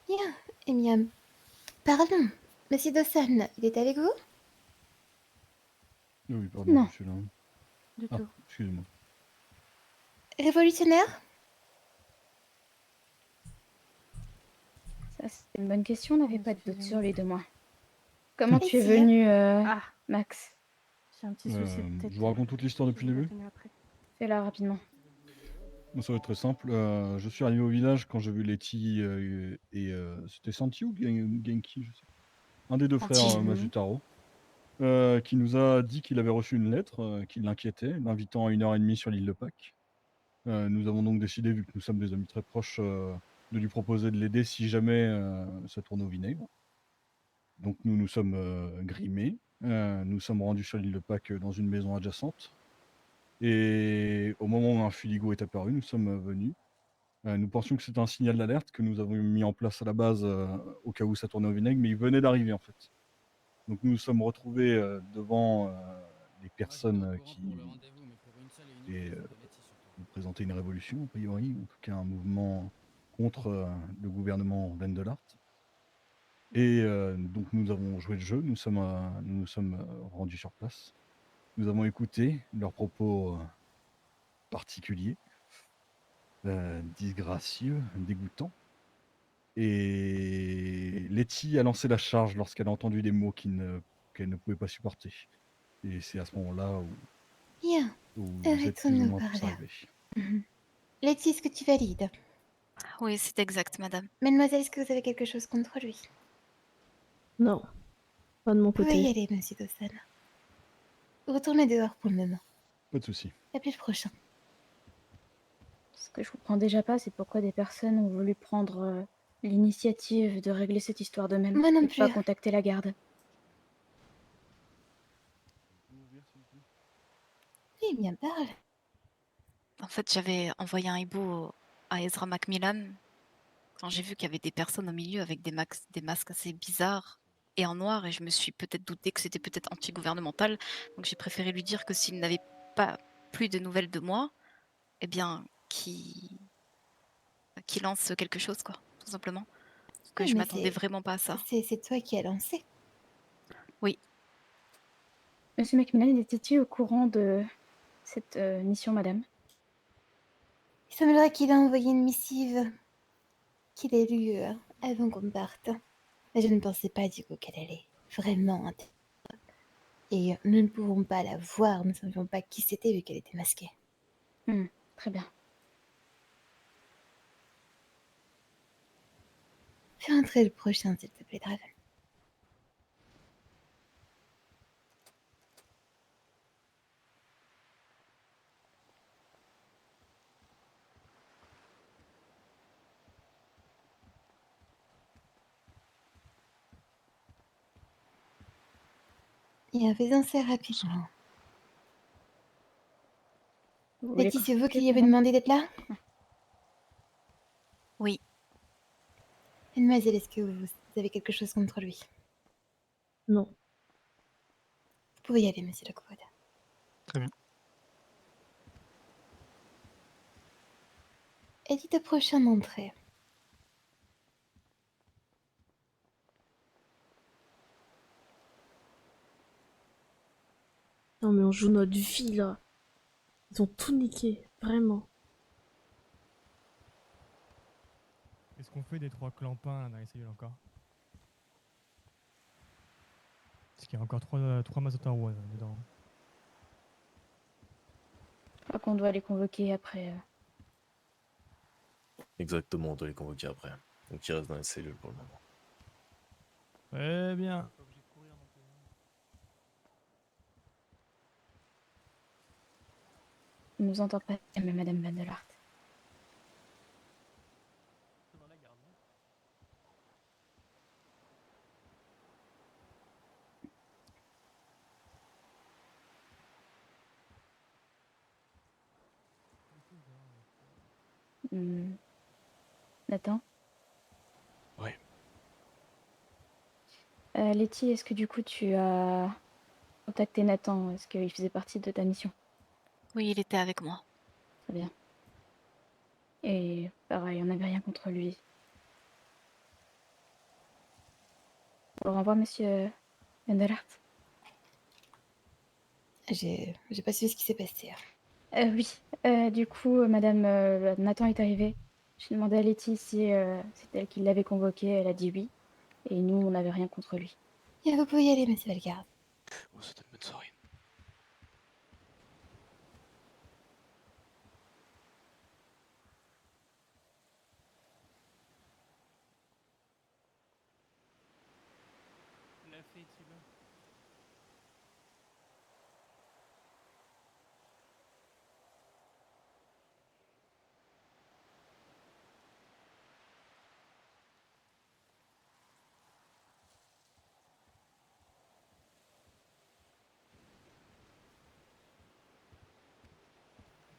S17: Bien, eh bien, pardon. Monsieur Dawson, il est avec vous?
S10: Oui, pardon,
S17: Non.
S10: je suis là.
S5: Du
S10: Ah,
S5: tout.
S10: excusez-moi.
S17: Révolutionnaire?
S13: Ça, c'est une bonne question, on n'avait pas de doute sur les deux mois. Comment tu es
S17: Plaisir.
S13: venu,
S5: Ah,
S13: Max?
S5: j'ai un petit souci de tête.
S10: Je vous raconte toute l'histoire depuis le début.
S13: Fais-la rapidement.
S10: Bon, ça va être très simple. Je suis arrivé au village quand j'ai vu Letty et c'était Santi ou Genki, je sais pas. Un des deux
S13: Santi.
S10: frères
S13: Mhm.
S10: Masutaro, qui nous a dit qu'il avait reçu une lettre qui l'inquiétait, l'invitant à 1h30 sur l'île de Pâques. Nous avons donc décidé, vu que nous sommes des amis très proches, de lui proposer de l'aider si jamais ça tourne au vinaigre. Donc nous nous sommes grimés, nous sommes rendus sur l'île de Pâques dans une maison adjacente. Et au moment où un fuligo est apparu, nous sommes venus. Nous pensions que c'était un signal d'alerte que nous avons mis en place à la base au cas où ça tournait au vinaigre, mais il venait d'arriver en fait. Donc nous nous sommes retrouvés devant les personnes qui représentaient une révolution, a priori, en tout cas un mouvement contre le gouvernement Vendelart. Et donc nous avons joué le jeu, nous nous sommes rendus sur place. Nous avons écouté leurs propos particuliers, disgracieux, dégoûtants. Et Letty a lancé la charge lorsqu'elle a entendu des mots qu'elle ne pouvait pas supporter. Et c'est à ce moment-là
S17: Bien,
S10: où vous êtes plus ou
S17: arrêtons-nous
S10: moins
S17: par
S10: tous
S17: là.
S10: arrivés.
S17: Letty, est-ce que tu valides?
S20: Oui, c'est exact, madame.
S17: Mademoiselle, est-ce que vous avez quelque chose contre lui?
S2: Non, pas de mon
S17: Vous pouvez y
S2: côté.
S17: aller, monsieur Dawson. Retournez dehors pour le moment.
S10: Pas de souci.
S17: À plus le prochain.
S13: Ce que je comprends déjà pas, c'est pourquoi des personnes ont voulu prendre l'initiative de régler cette histoire d'eux-mêmes.
S17: Moi non
S13: et
S17: plus.
S13: pas contacter la garde.
S17: Oui, bien parle.
S20: En fait, j'avais envoyé un hibou à Ezra Macmillan quand j'ai vu qu'il y avait des personnes au milieu avec des masques assez bizarres et en noir, et je me suis peut-être douté que c'était peut-être anti-gouvernemental. Donc j'ai préféré lui dire que s'il n'avait pas plus de nouvelles de moi, eh bien, qu'il lance quelque chose, quoi, tout simplement. Que
S17: Oui,
S20: je
S17: mais
S20: m'attendais vraiment pas à ça.
S17: C'est toi qui as lancé.
S20: Oui.
S13: Monsieur Macmillan, était-il au courant de cette mission, madame?
S17: Il semblerait qu'il a envoyé une missive qu'il a lue avant qu'on parte. Mais je ne pensais pas du coup qu'elle allait vraiment et nous ne pouvons pas la voir, nous ne savions pas qui c'était vu qu'elle était masquée.
S13: Très bien.
S17: Fais entrer le prochain, s'il te plaît, Draven. Et faisons ça rapidement. Letty, c'est vous qui lui avez demandé d'être là?
S20: Oui.
S17: Mademoiselle, est-ce que vous avez quelque chose contre lui?
S2: Non.
S17: Vous pouvez y aller, monsieur Lockwood.
S7: Très bien.
S17: Et dites au prochain d'entrer.
S2: Non mais on joue notre vie là. Ils ont tout niqué, vraiment.
S1: Qu'est-ce qu'on fait des 3 clampins là dans les cellules encore? Parce qu'il y a encore 3 Mazotaros dedans.
S13: Je crois qu'on doit les convoquer après.
S8: Exactement, on doit les convoquer après. Donc ils restent dans les cellules pour le moment.
S1: Très bien.
S13: Il nous entend pas, mais Madame Van der Lart. Nathan?
S8: Oui.
S13: Letty, est-ce que du coup tu as contacté Nathan? Est-ce qu'il faisait partie de ta mission?
S20: Oui, il était avec moi.
S13: Très bien. Et pareil, on n'avait rien contre lui. Au revoir, monsieur Van der Lart.
S17: J'ai pas suivi ce qui s'est passé.
S13: Oui, du coup, Madame Nathan est arrivée. J'ai demandé à Letty si c'est elle qui l'avait convoqué. Elle a dit oui. Et nous, on n'avait rien contre lui.
S17: Et vous pouvez y aller, monsieur Valgarde.
S8: Oh, c'était une bonne soirée.
S12: La fée, tu veux.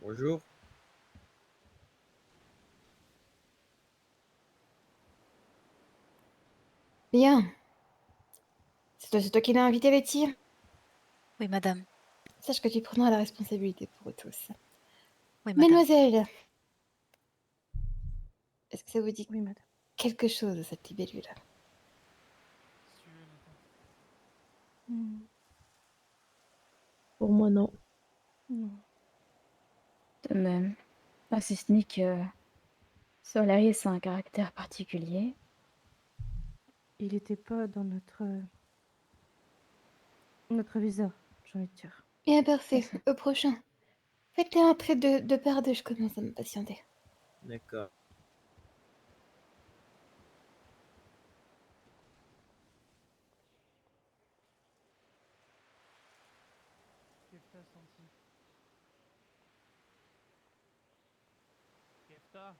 S15: Bonjour.
S17: Bien. C'est toi qui l'as invité, Letty?
S20: Oui, madame.
S17: Sache que tu prendras la responsabilité pour eux tous.
S20: Oui, madame.
S17: Mademoiselle, est-ce que ça vous dit
S5: Oui, madame.
S17: quelque chose, cette libellule?
S2: Pour moi, non.
S13: Non. De même. Ah, si ce n'est que Solaris a un caractère particulier.
S5: Il était pas dans notre visa, j'ai envie de dire.
S17: Bien, parfait. Au prochain. Faites-les entrer de par deux, je commence à m'impatienter.
S15: D'accord.
S12: Kefta senti. Kefta.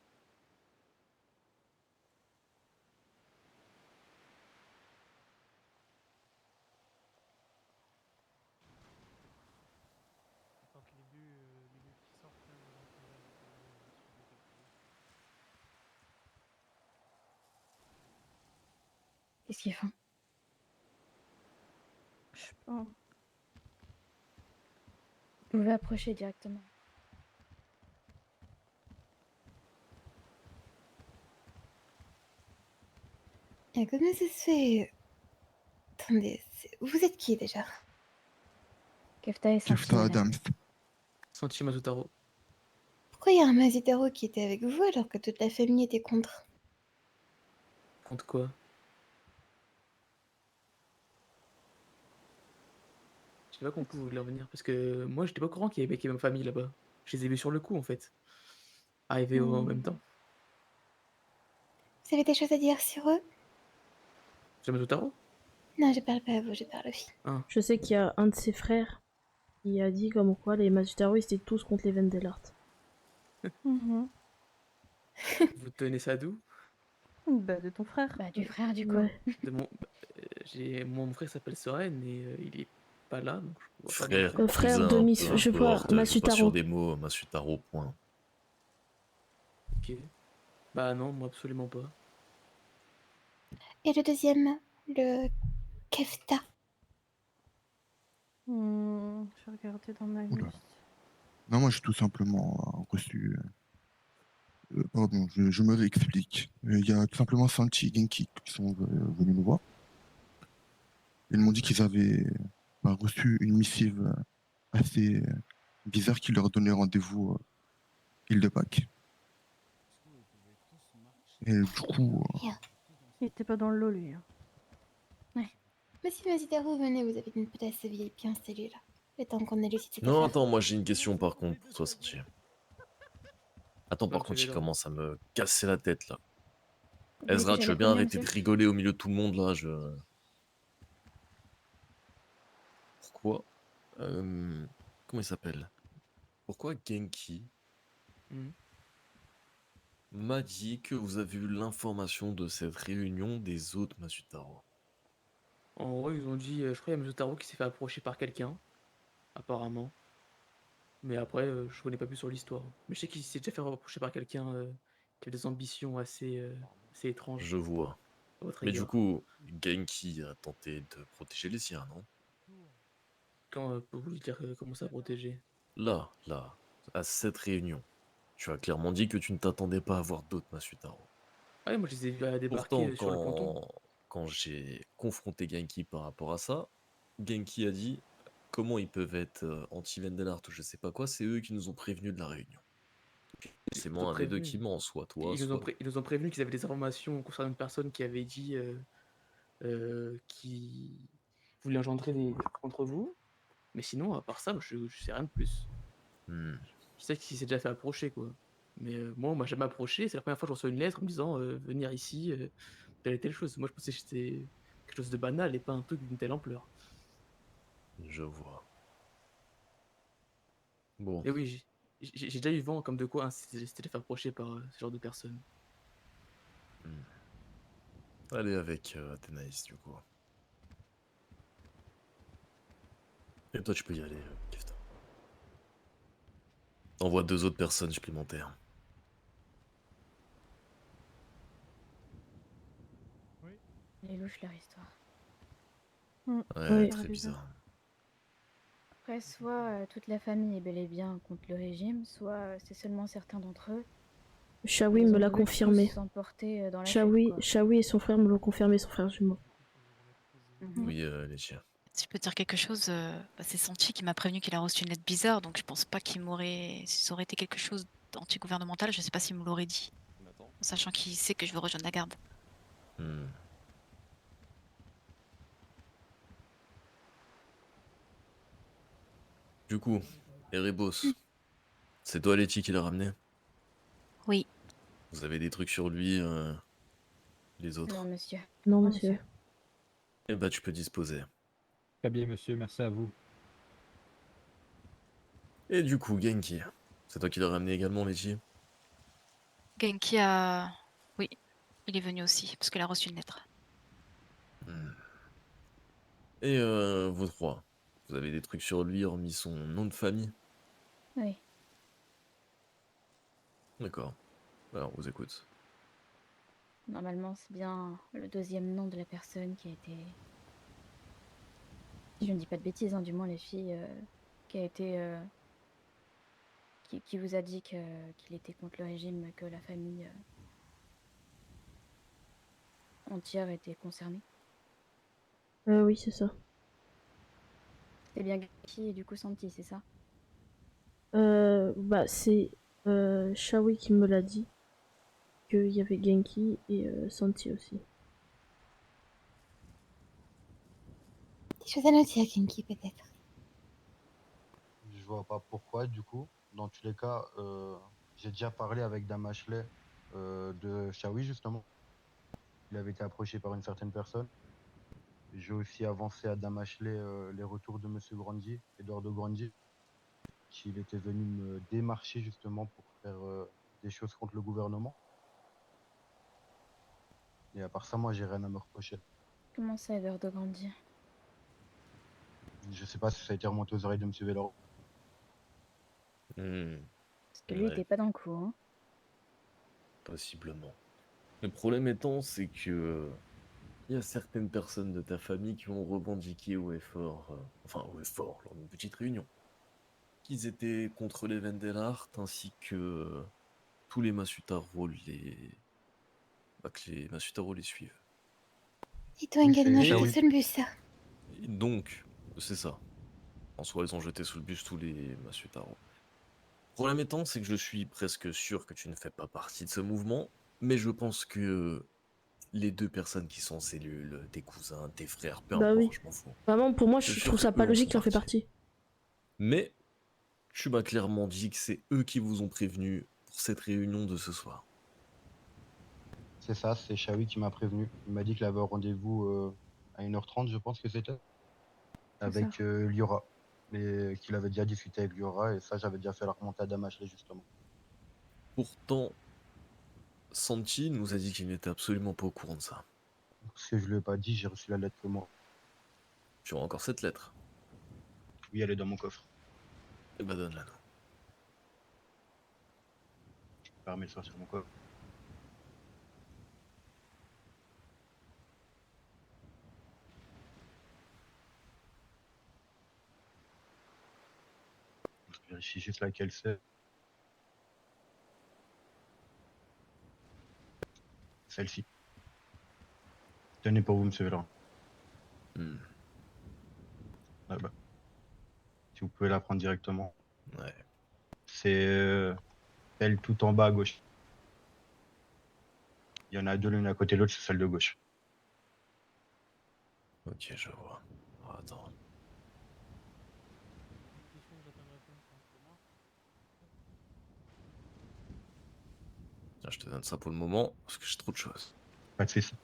S12: Attends que les deux qui sortent là,
S13: Qu'est-ce qu'ils font?
S5: Je sais pas.
S13: Vous pouvez approcher directement.
S17: Et comment ça se fait? Attendez, vous êtes qui déjà?
S13: Kefta et Santi.
S7: Kefta Adams.
S11: Santi Mazutaro.
S17: Pourquoi il y a un Mazutaro qui était avec vous alors que toute la famille était contre?
S11: Contre quoi? Je sais pas compris où vous voulez en venir parce que moi j'étais pas au courant qu'il y avait ma famille là-bas. Je les ai vus sur le coup en fait. Arrivés en même temps.
S17: Vous avez des choses à dire sur eux?
S11: Sur Mazutaro?
S17: Non, je parle pas à vous, je parle aux filles.
S2: Je sais qu'il y a un de ses frères qui a dit comme quoi les Mazutaro ils étaient tous contre les Van der Lart.
S11: Vous tenez ça d'où?
S5: Bah, de ton frère.
S13: Bah, du frère, du coup.
S2: Ouais.
S11: De mon frère s'appelle Soren et il est pas là donc je vois
S8: Frère,
S11: pas mon
S2: frère
S8: cousin,
S2: de
S8: peu
S2: Miss, je sais pas,
S8: importe, je suis pas
S2: Masutaro.
S8: sûr des mots, Masutaro, point.
S11: Ok. Bah non, moi absolument pas.
S17: Et le deuxième, le Kefta.
S5: Je vais regarder dans ma
S7: Oula.
S5: liste.
S7: Non, moi j'ai tout simplement reçu. Pardon, je me réexplique. Il y a tout simplement Santi et Genki qui sont venus nous voir. Ils m'ont dit qu'ils avaient reçu une missive assez bizarre qui leur donnait rendez-vous île de Pâques. Et du coup,
S5: Il était pas dans le lot, lui.
S17: Monsieur Mazitaro, venez, vous avez une place VIP installée là. Le temps qu'on ait le site
S8: Non, attends, moi j'ai une question par contre pour toi, Santi. Attends, par
S11: Donc,
S8: contre,
S11: tu
S8: il
S11: veux
S8: commence à me casser la tête là.
S13: Vous voulez que
S8: Ezra, tu
S13: j'aille
S8: veux
S13: à
S8: bien
S13: combien,
S8: arrêter de
S13: monsieur?
S8: rigoler au milieu de tout le monde là Pourquoi Comment il s'appelle? Pourquoi Genki
S11: Mhm.
S8: m'a dit que vous avez eu l'information de cette réunion des autres Masutaro?
S11: En gros, ils ont dit, je crois qu'il y a M. Taro qui s'est fait approcher par quelqu'un, apparemment. Mais après, je connais pas plus sur l'histoire. Mais je sais qu'il s'est déjà fait approcher par quelqu'un qui a des ambitions assez étranges
S8: Je vois.
S11: à votre
S8: Mais du
S11: égard.
S8: coup, Genki a tenté de protéger les siens, non?
S11: Quand vous voulez dire comment ça protéger?
S8: Là, à cette réunion, tu as clairement dit que tu ne t'attendais pas à voir d'autres Masutaro.
S11: Ah oui, moi je les ai vus débarquer
S8: Pourtant,
S11: sur le ponton.
S8: quand j'ai confronté Genki par rapport à ça, Genki a dit comment ils peuvent être anti-Vendelart ou je sais pas quoi, c'est eux qui nous ont prévenus de la réunion. C'est
S11: Ils nous ont
S8: moi un des deux
S11: prévenus.
S8: qui ment, soit toi,
S11: Ils nous ont,
S8: soit...
S11: ils nous ont prévenu qu'ils avaient des informations concernant une personne qui avait dit qui voulait engendrer des contre vous. Mais sinon, à part ça, moi, je sais rien de plus.
S8: Hmm.
S11: Je sais qu'il s'est déjà fait approcher, quoi. Mais moi, on m'a jamais approché. C'est la première fois que je reçois une lettre en me disant venir ici, telle et telle chose. Moi, je pensais que c'était quelque chose de banal et pas un truc d'une telle ampleur.
S8: Je vois. Bon.
S11: Et oui, j'ai déjà eu vent comme de quoi hein, c'était fait approcher par ce genre de personnes.
S8: Allez avec Athénaïs, du coup. Et toi, tu peux y aller, Kefta. Envoie 2 autres personnes supplémentaires.
S13: Elle est louche leur histoire.
S8: Ouais, très bizarre.
S13: Après, soit toute la famille est bel et bien contre le régime, soit c'est seulement certains d'entre eux.
S2: Shawi
S13: Ils
S2: me
S13: ont
S2: l'a
S13: voulu
S2: confirmé.
S13: tous s'emporter dans la chute,
S2: Shawi,
S13: quoi.
S2: Shawi et son frère me l'ont confirmé, son frère jumeau.
S8: Oui, Laetitia.
S20: Si je peux te dire quelque chose, c'est Santi qui m'a prévenu qu'il a reçu une lettre bizarre, donc je pense pas qu'il m'aurait. Si ça aurait été quelque chose d'antigouvernemental, je sais pas s'il me l'aurait dit. Sachant qu'il sait que je veux rejoindre la garde.
S8: Hmm. Du coup, Erebos, c'est toi, Letty, qui l'a ramené?
S20: Oui.
S8: Vous avez des trucs sur lui, les autres?
S13: Non, monsieur.
S2: Non, monsieur.
S8: Eh bah, tu peux disposer.
S18: Très bien, monsieur, merci à vous.
S8: Et du coup, Genki, c'est toi qui l'as ramené également, Letty?
S20: Genki a. Oui, il est venu aussi, parce qu'il a reçu une lettre.
S8: Et vous trois, vous avez des trucs sur lui, hormis son nom de famille?
S13: Oui.
S8: D'accord. Alors, on vous écoute.
S13: Normalement, c'est bien le deuxième nom de la personne qui a été... Si je ne dis pas de bêtises, hein, du moins les filles, qui a été... Qui vous a dit qu'il était contre le régime, que la famille entière était concernée.
S2: Oui, c'est ça.
S13: C'est bien Genki et du coup Santi, c'est ça?
S2: Bah, c'est Shawi qui me l'a dit. Qu'il y avait Genki et Santi aussi.
S17: Des choses à noter à Genki, peut-être.
S19: Je vois pas pourquoi, du coup. Dans tous les cas, j'ai déjà parlé avec Dame Ashley de Shawi, justement. Il avait été approché par une certaine personne. J'ai aussi avancé à Dame Ashley les retours de Monsieur Grandi, Eduardo Grandi, qu'il était venu me démarcher justement pour faire des choses contre le gouvernement. Et à part ça, moi, j'ai rien à me reprocher.
S13: Comment ça, Eduardo Grandi?
S19: Je sais pas si ça a été remonté aux oreilles de Monsieur Velloro.
S13: Parce que lui, il était pas dans le coup, hein.
S8: Possiblement. Le problème étant, c'est que il y a certaines personnes de ta famille qui ont revendiqué haut et fort, lors d'une petite réunion, qu'ils étaient contre les Vendelart ainsi que tous les Masutaro que les Masutaro les suivent.
S17: Et toi, également,
S8: Et
S17: j'étais seul bus, ça.
S8: donc, c'est ça. En soi, ils ont jeté sous le bus tous les Monsieur Taro. Le problème étant, c'est que je suis presque sûr que tu ne fais pas partie de ce mouvement, mais je pense que les deux personnes qui sont en cellule, tes cousins, tes frères, peu
S2: Bah oui.
S8: importe, je m'en fous.
S2: Vraiment, pour moi,
S8: Je suis
S2: je
S8: sûr
S2: trouve ça
S8: que
S2: pas
S8: eux en
S2: logique
S8: font
S2: qu'il en fait partie.
S8: Mais tu m'as clairement dit que c'est eux qui vous ont prévenu pour cette réunion de ce soir.
S19: C'est ça, c'est Shawi qui m'a prévenu. Il m'a dit qu'il avait un rendez-vous à 1h30, je pense que c'était, avec Liora. Et qu'il avait déjà discuté avec Liora, et ça, j'avais déjà fait la remontade à Mashley, justement.
S8: Pourtant, Santi nous a dit qu'il n'était absolument pas au courant de ça.
S19: Parce que je lui ai pas dit, j'ai reçu la lettre que moi.
S8: Tu as encore cette lettre?
S19: Oui, elle est dans mon coffre.
S8: Eh ben donne-la nous.
S19: Je peux pas remettre ça sur mon coffre. Je vérifie juste laquelle c'est. Celle-ci. Tenez pour vous, monsieur Vélan. Ah bah. Si vous pouvez la prendre directement.
S8: Ouais.
S19: C'est celle tout en bas à gauche. Il y en a deux l'une à côté de l'autre, c'est celle de gauche.
S8: Ok, je vois. Oh, attends. Tiens, je te donne ça pour le moment, parce que j'ai trop de choses.
S19: Pas de soucis.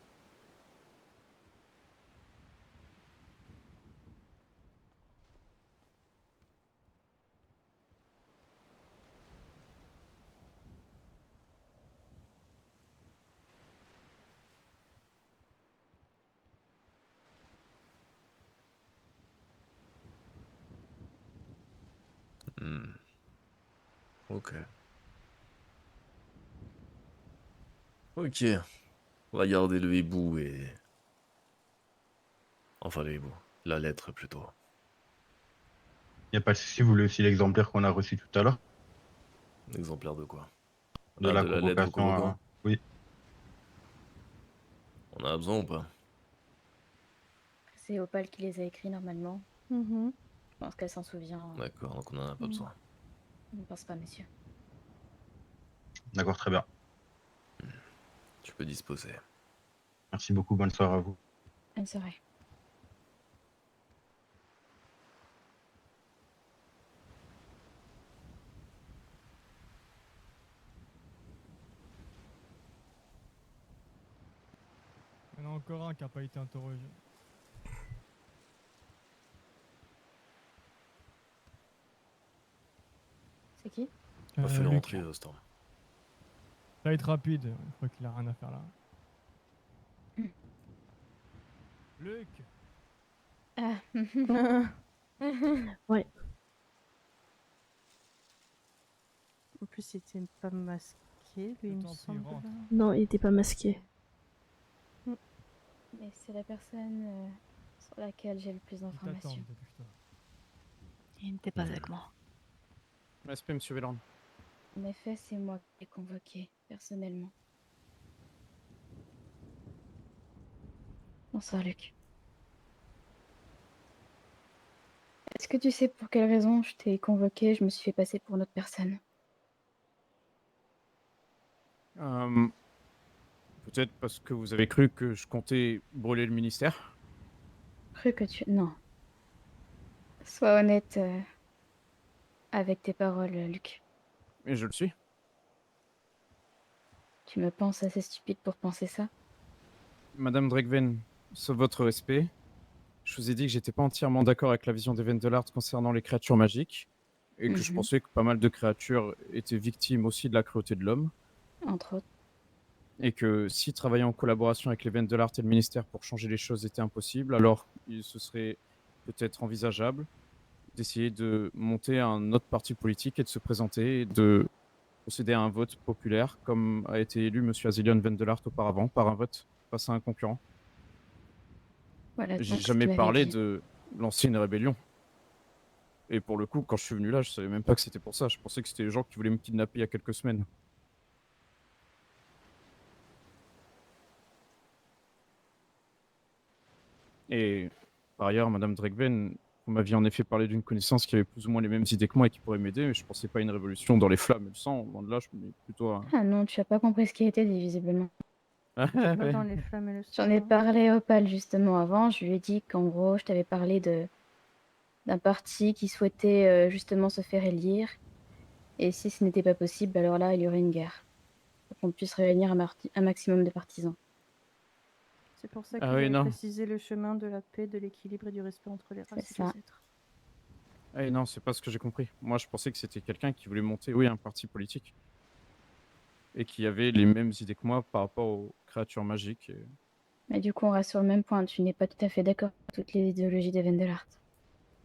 S8: Ok. Ok. On va garder le hibou et... Enfin, le hibou. La lettre, plutôt.
S19: Il n'y a pas de souci, vous voulez aussi l'exemplaire qu'on a reçu tout à l'heure?
S8: L'exemplaire de quoi?
S19: De
S8: Ah,
S19: la
S8: de la lettre
S19: convocation
S8: convoquant?
S19: Oui.
S8: On en a besoin ou pas?
S13: C'est Opal qui les a écrits normalement.
S5: Mhm.
S13: Je pense qu'elle s'en souvient.
S8: D'accord, donc on en a pas besoin.
S13: Je ne pense pas, monsieur.
S19: D'accord, très bien.
S8: Tu peux disposer.
S19: Merci beaucoup, bonne soirée à vous.
S13: Bonne soirée.
S1: Il y en a encore un qui n'a pas été interrogé.
S13: C'est qui?
S8: Fais-le
S1: Luc.
S8: rentrer, Storm.
S1: Ça va être rapide, je crois qu'il a rien à faire là. Luc.
S2: Ouais.
S5: En plus, il était pas masqué, lui, il me semble.
S2: Non, il était pas masqué.
S13: Mais c'est la personne sur laquelle j'ai le plus d'informations.
S20: Il n'était pas avec moi.
S4: Respect, monsieur Vélan.
S13: En effet, c'est moi qui l'ai convoqué, personnellement. Bonsoir, Luc. Est-ce que tu sais pour quelle raison je t'ai convoqué? Je me suis fait passer pour une autre personne.
S4: Peut-être parce que vous avez cru que je comptais brûler le ministère?
S13: Cru que tu... Non. Sois honnête avec tes paroles, Luc.
S4: Et je le suis.
S13: Tu me penses assez stupide pour penser ça?
S4: Madame Dregven, sauf votre respect, je vous ai dit que j'étais pas entièrement d'accord avec la vision des Vendelart concernant les créatures magiques, et que je
S13: Mhm.
S4: pensais que pas mal de créatures étaient victimes aussi de la cruauté de l'homme,
S13: Entre autres.
S4: et que si travailler en collaboration avec les Vendelart et le ministère pour changer les choses était impossible, alors il se serait peut-être envisageable d'essayer de monter un autre parti politique et de se présenter et de procéder à un vote populaire, comme a été élu M. Azilion Vendelart auparavant, par un vote face à un concurrent.
S13: Voilà,
S4: J'ai
S13: donc ce
S4: jamais
S13: que tu avais
S4: parlé
S13: dit.
S4: de lancer une rébellion. Et pour le coup, quand je suis venu là, je savais même pas que c'était pour ça. Je pensais que c'était les gens qui voulaient me kidnapper il y a quelques semaines. Et par ailleurs, Madame Dregven, Vous m'aviez en effet parlé d'une connaissance qui avait plus ou moins les mêmes idées que moi et qui pourrait m'aider, mais je pensais pas à une révolution dans les flammes et le sang. Loin de là, je me dis plutôt à...
S13: Ah non, tu as pas compris ce qui a été dit, visiblement.
S5: Pas
S4: Ouais.
S5: dans les flammes et le sang.
S13: J'en ai
S5: hein.
S13: parlé à Opal justement avant. Je lui ai dit qu'en gros, je t'avais parlé d'un parti qui souhaitait justement se faire élire. Et si ce n'était pas possible, alors là, il y aurait une guerre. Pour qu'on puisse réunir un maximum de partisans.
S5: C'est pour ça que
S4: Ah oui,
S5: j'avais
S4: non.
S5: précisé le chemin de la paix, de l'équilibre et du respect entre les races et
S13: ça.
S5: les êtres.
S4: Ah, non, c'est pas ce que j'ai compris. Moi, je pensais que c'était quelqu'un qui voulait monter, oui, un parti politique. Et qui avait les mêmes idées que moi par rapport aux créatures magiques. Et...
S13: Mais du coup, on reste sur le même point. Tu n'es pas tout à fait d'accord avec toutes les idéologies des Vendelart.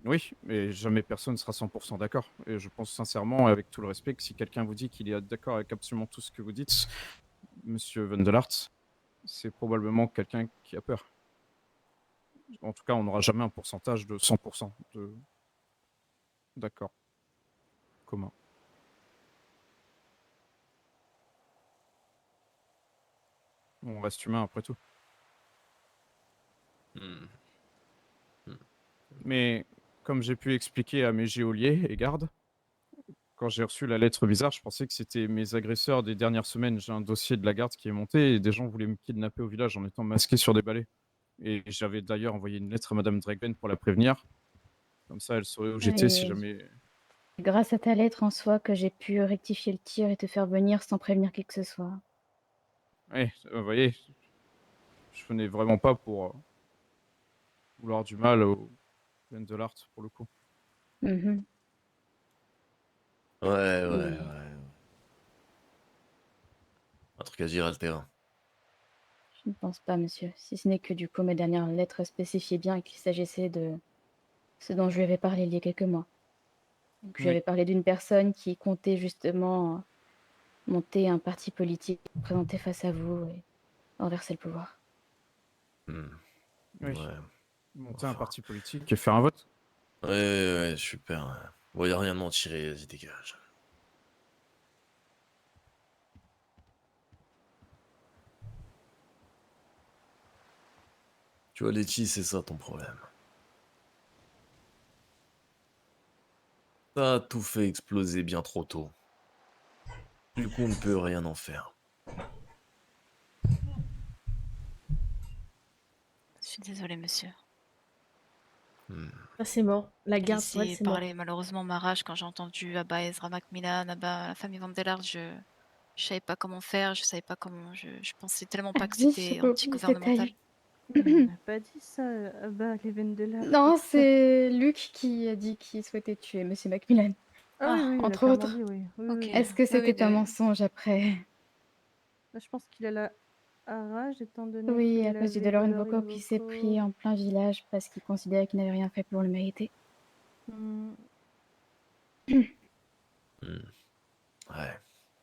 S4: Oui, mais jamais personne sera 100% d'accord. Et je pense sincèrement, avec tout le respect, que si quelqu'un vous dit qu'il est d'accord avec absolument tout ce que vous dites, Monsieur Vendelart, c'est probablement quelqu'un qui a peur. En tout cas, on n'aura jamais un pourcentage de 100% de... D'accord. Commun. On reste humain après tout. Mais comme j'ai pu expliquer à mes geôliers et gardes, quand j'ai reçu la lettre bizarre, je pensais que c'était mes agresseurs des dernières semaines. J'ai un dossier de la garde qui est monté et des gens voulaient me kidnapper au village en étant masqués sur des balais. Et j'avais d'ailleurs envoyé une lettre à Madame Dragben pour la prévenir. Comme ça, elle saurait où j'étais si
S13: Et
S4: jamais...
S13: grâce à ta lettre en soi que j'ai pu rectifier le tir et te faire venir sans prévenir qui que ce soit.
S4: Ouais, vous voyez, je venais vraiment pas pour vouloir du mal aux Vendelart, pour le coup.
S13: Mhm.
S8: Ouais. Un truc à dire, Altera.
S13: Je ne pense pas, monsieur. Si ce n'est que du coup, mes dernières lettres spécifiaient bien qu'il s'agissait de ce dont je lui avais parlé il y a quelques mois. Donc, je lui
S4: Oui.
S13: avais parlé d'une personne qui comptait justement monter un parti politique, présenter face à vous et renverser le pouvoir.
S4: Oui.
S8: Ouais.
S4: Monter un parti politique et faire un vote.
S8: Ouais, super. Ouais. Bon, y a rien de m'en tirer, vas-y, dégage. Tu vois, Letty, c'est ça ton problème. T'as tout fait exploser bien trop tôt. Du coup, on ne peut rien en faire.
S20: Je suis désolée, monsieur.
S2: Ça, c'est mort. La garde, pour elle,
S20: Laissez
S2: c'est mort.
S20: parler malheureusement ma rage quand j'ai entendu Abba Ezra Macmillan, Abba la famille Vandelard, je savais pas comment faire, je savais pas comment, je pensais tellement pas que
S13: Oui,
S20: c'était
S13: je oublie ce
S20: anti-gouvernemental.
S13: détail.
S5: On n'a pas dit ça, bah, les veines de l'art.
S13: Non, c'est Luc qui a dit qu'il souhaitait tuer Monsieur Macmillan.
S5: Ah oui, il a
S13: Entre
S5: clairement
S13: autres.
S5: dit, oui. Oui,
S20: Ok.
S5: oui.
S13: Est-ce que
S20: Oui, oui,
S13: c'était un mensonge après?
S5: Bah, je pense qu'il a la rage étant donné
S13: Oui,
S5: qu'il
S13: à cause du
S5: avait
S13: DeLorean
S5: volé
S13: Voco qui s'est pris en plein village parce qu'il considérait qu'il n'avait rien fait pour le mériter.
S8: Ouais.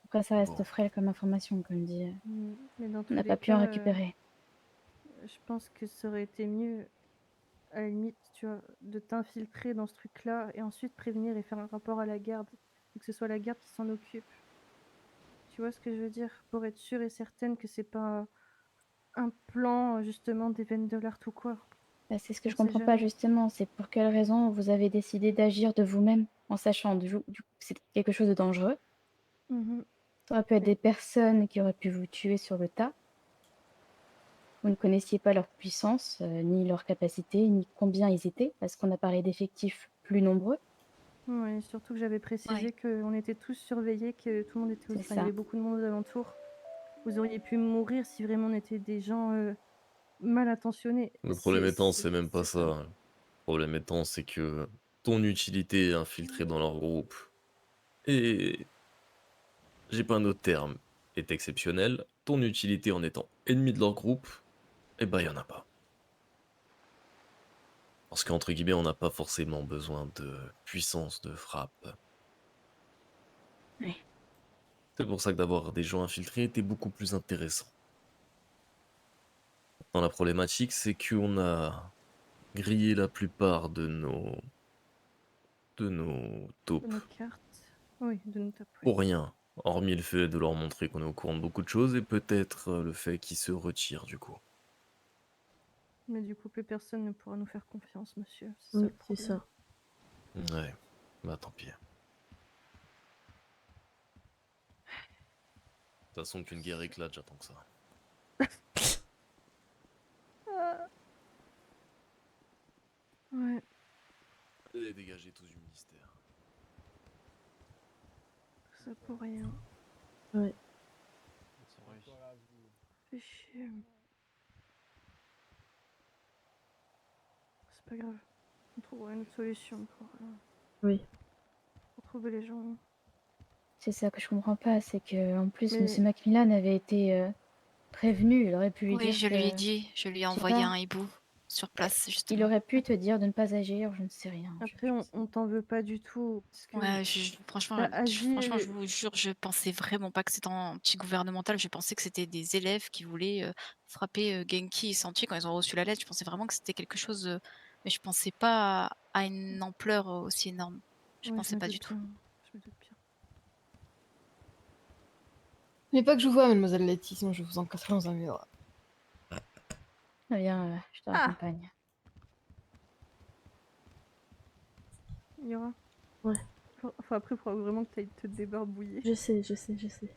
S13: Après, ça reste frêle comme information, comme dit.
S5: Mais dans
S13: On
S5: tous
S13: n'a
S5: les
S13: pas pu en
S5: cas,
S13: récupérer.
S5: je pense que ça aurait été mieux, à la limite, tu vois, de t'infiltrer dans ce truc-là et ensuite prévenir et faire un rapport à la garde, et que ce soit la garde qui s'en occupe. Tu vois ce que je veux dire? Pour être sûre et certaine que c'est pas un plan, justement, des veines de l'art ou quoi.
S13: Bah, c'est ce que
S5: On
S13: je
S5: sait
S13: comprends pas
S5: jamais.
S13: justement. C'est pour quelle raison vous avez décidé d'agir de vous-même en sachant que c'est quelque chose de dangereux. Ça aurait pu être des personnes qui auraient pu vous tuer sur le tas. Vous ne connaissiez pas leur puissance, ni leur capacité, ni combien ils étaient, parce qu'on a parlé d'effectifs plus nombreux.
S5: Ouais, surtout que j'avais précisé qu'on était tous surveillés, que tout le monde était
S13: C'est
S5: enfin, il y
S13: ça.
S5: avait beaucoup de monde aux alentours. Vous auriez pu mourir si vraiment on était des gens mal intentionnés.
S8: Le problème étant, c'est même pas ça. Le problème étant, c'est que ton utilité est infiltrée dans leur groupe. Et j'ai pas un autre terme, est exceptionnel. Ton utilité en étant ennemi de leur groupe, eh ben y en a pas. Parce qu'entre guillemets, on n'a pas forcément besoin de puissance de frappe.
S13: Oui.
S8: C'est pour ça que d'avoir des gens infiltrés était beaucoup plus intéressant. Dans la problématique, c'est qu'on a grillé la plupart de nos
S5: De
S8: taupes
S5: nos cartes. Oui, de nos tapes.
S8: pour rien. Hormis le fait de leur montrer qu'on est au courant de beaucoup de choses et peut-être le fait qu'ils se retirent du coup.
S5: Mais du coup, plus personne ne pourra nous faire confiance, monsieur. C'est ça
S2: Oui,
S5: le
S2: c'est
S5: problème.
S2: ça.
S8: Ouais, bah tant pis. De toute façon, qu'une guerre éclate, j'attends que ça.
S5: Ah. Ouais.
S8: Allez, dégagez tous du ministère.
S5: Tout ça pour rien.
S2: Ouais.
S5: Fait chier. C'est pas grave. On trouvera une autre solution
S2: Oui.
S5: pour trouver les gens.
S13: C'est ça que je comprends pas, c'est que en plus
S5: Mais-
S13: Monsieur Macmillan avait été prévenu, il aurait pu lui
S20: Oui,
S13: dire
S20: je lui ai
S13: que-
S20: dit, je lui ai
S13: je sais
S20: envoyé
S13: pas.
S20: un hibou sur place,
S13: Il
S20: justement.
S13: aurait pu te dire de ne pas agir, je ne sais rien.
S5: Après, on t'en veut pas du tout. Parce que
S20: Ouais, franchement,
S5: t'as agi.
S20: franchement, je vous jure, je pensais vraiment pas que c'était anti-gouvernemental. Je pensais que c'était des élèves qui voulaient frapper Genki et Sentier quand ils ont reçu la lettre. Je pensais vraiment que c'était quelque chose, mais je pensais pas à une ampleur aussi énorme. Je
S5: Ouais,
S20: pensais
S5: me
S20: pas
S5: doute
S20: du tout.
S5: bien. Je me doute bien.
S6: Mais pas que je vous vois, mademoiselle Letty, sinon je vous encastrerai dans un mur.
S13: Viens, je te raccompagne.
S5: Il y aura.
S2: Ouais.
S5: Enfin, après, il faudra vraiment que tu ailles te débarbouiller.
S2: Je sais, je sais, je sais.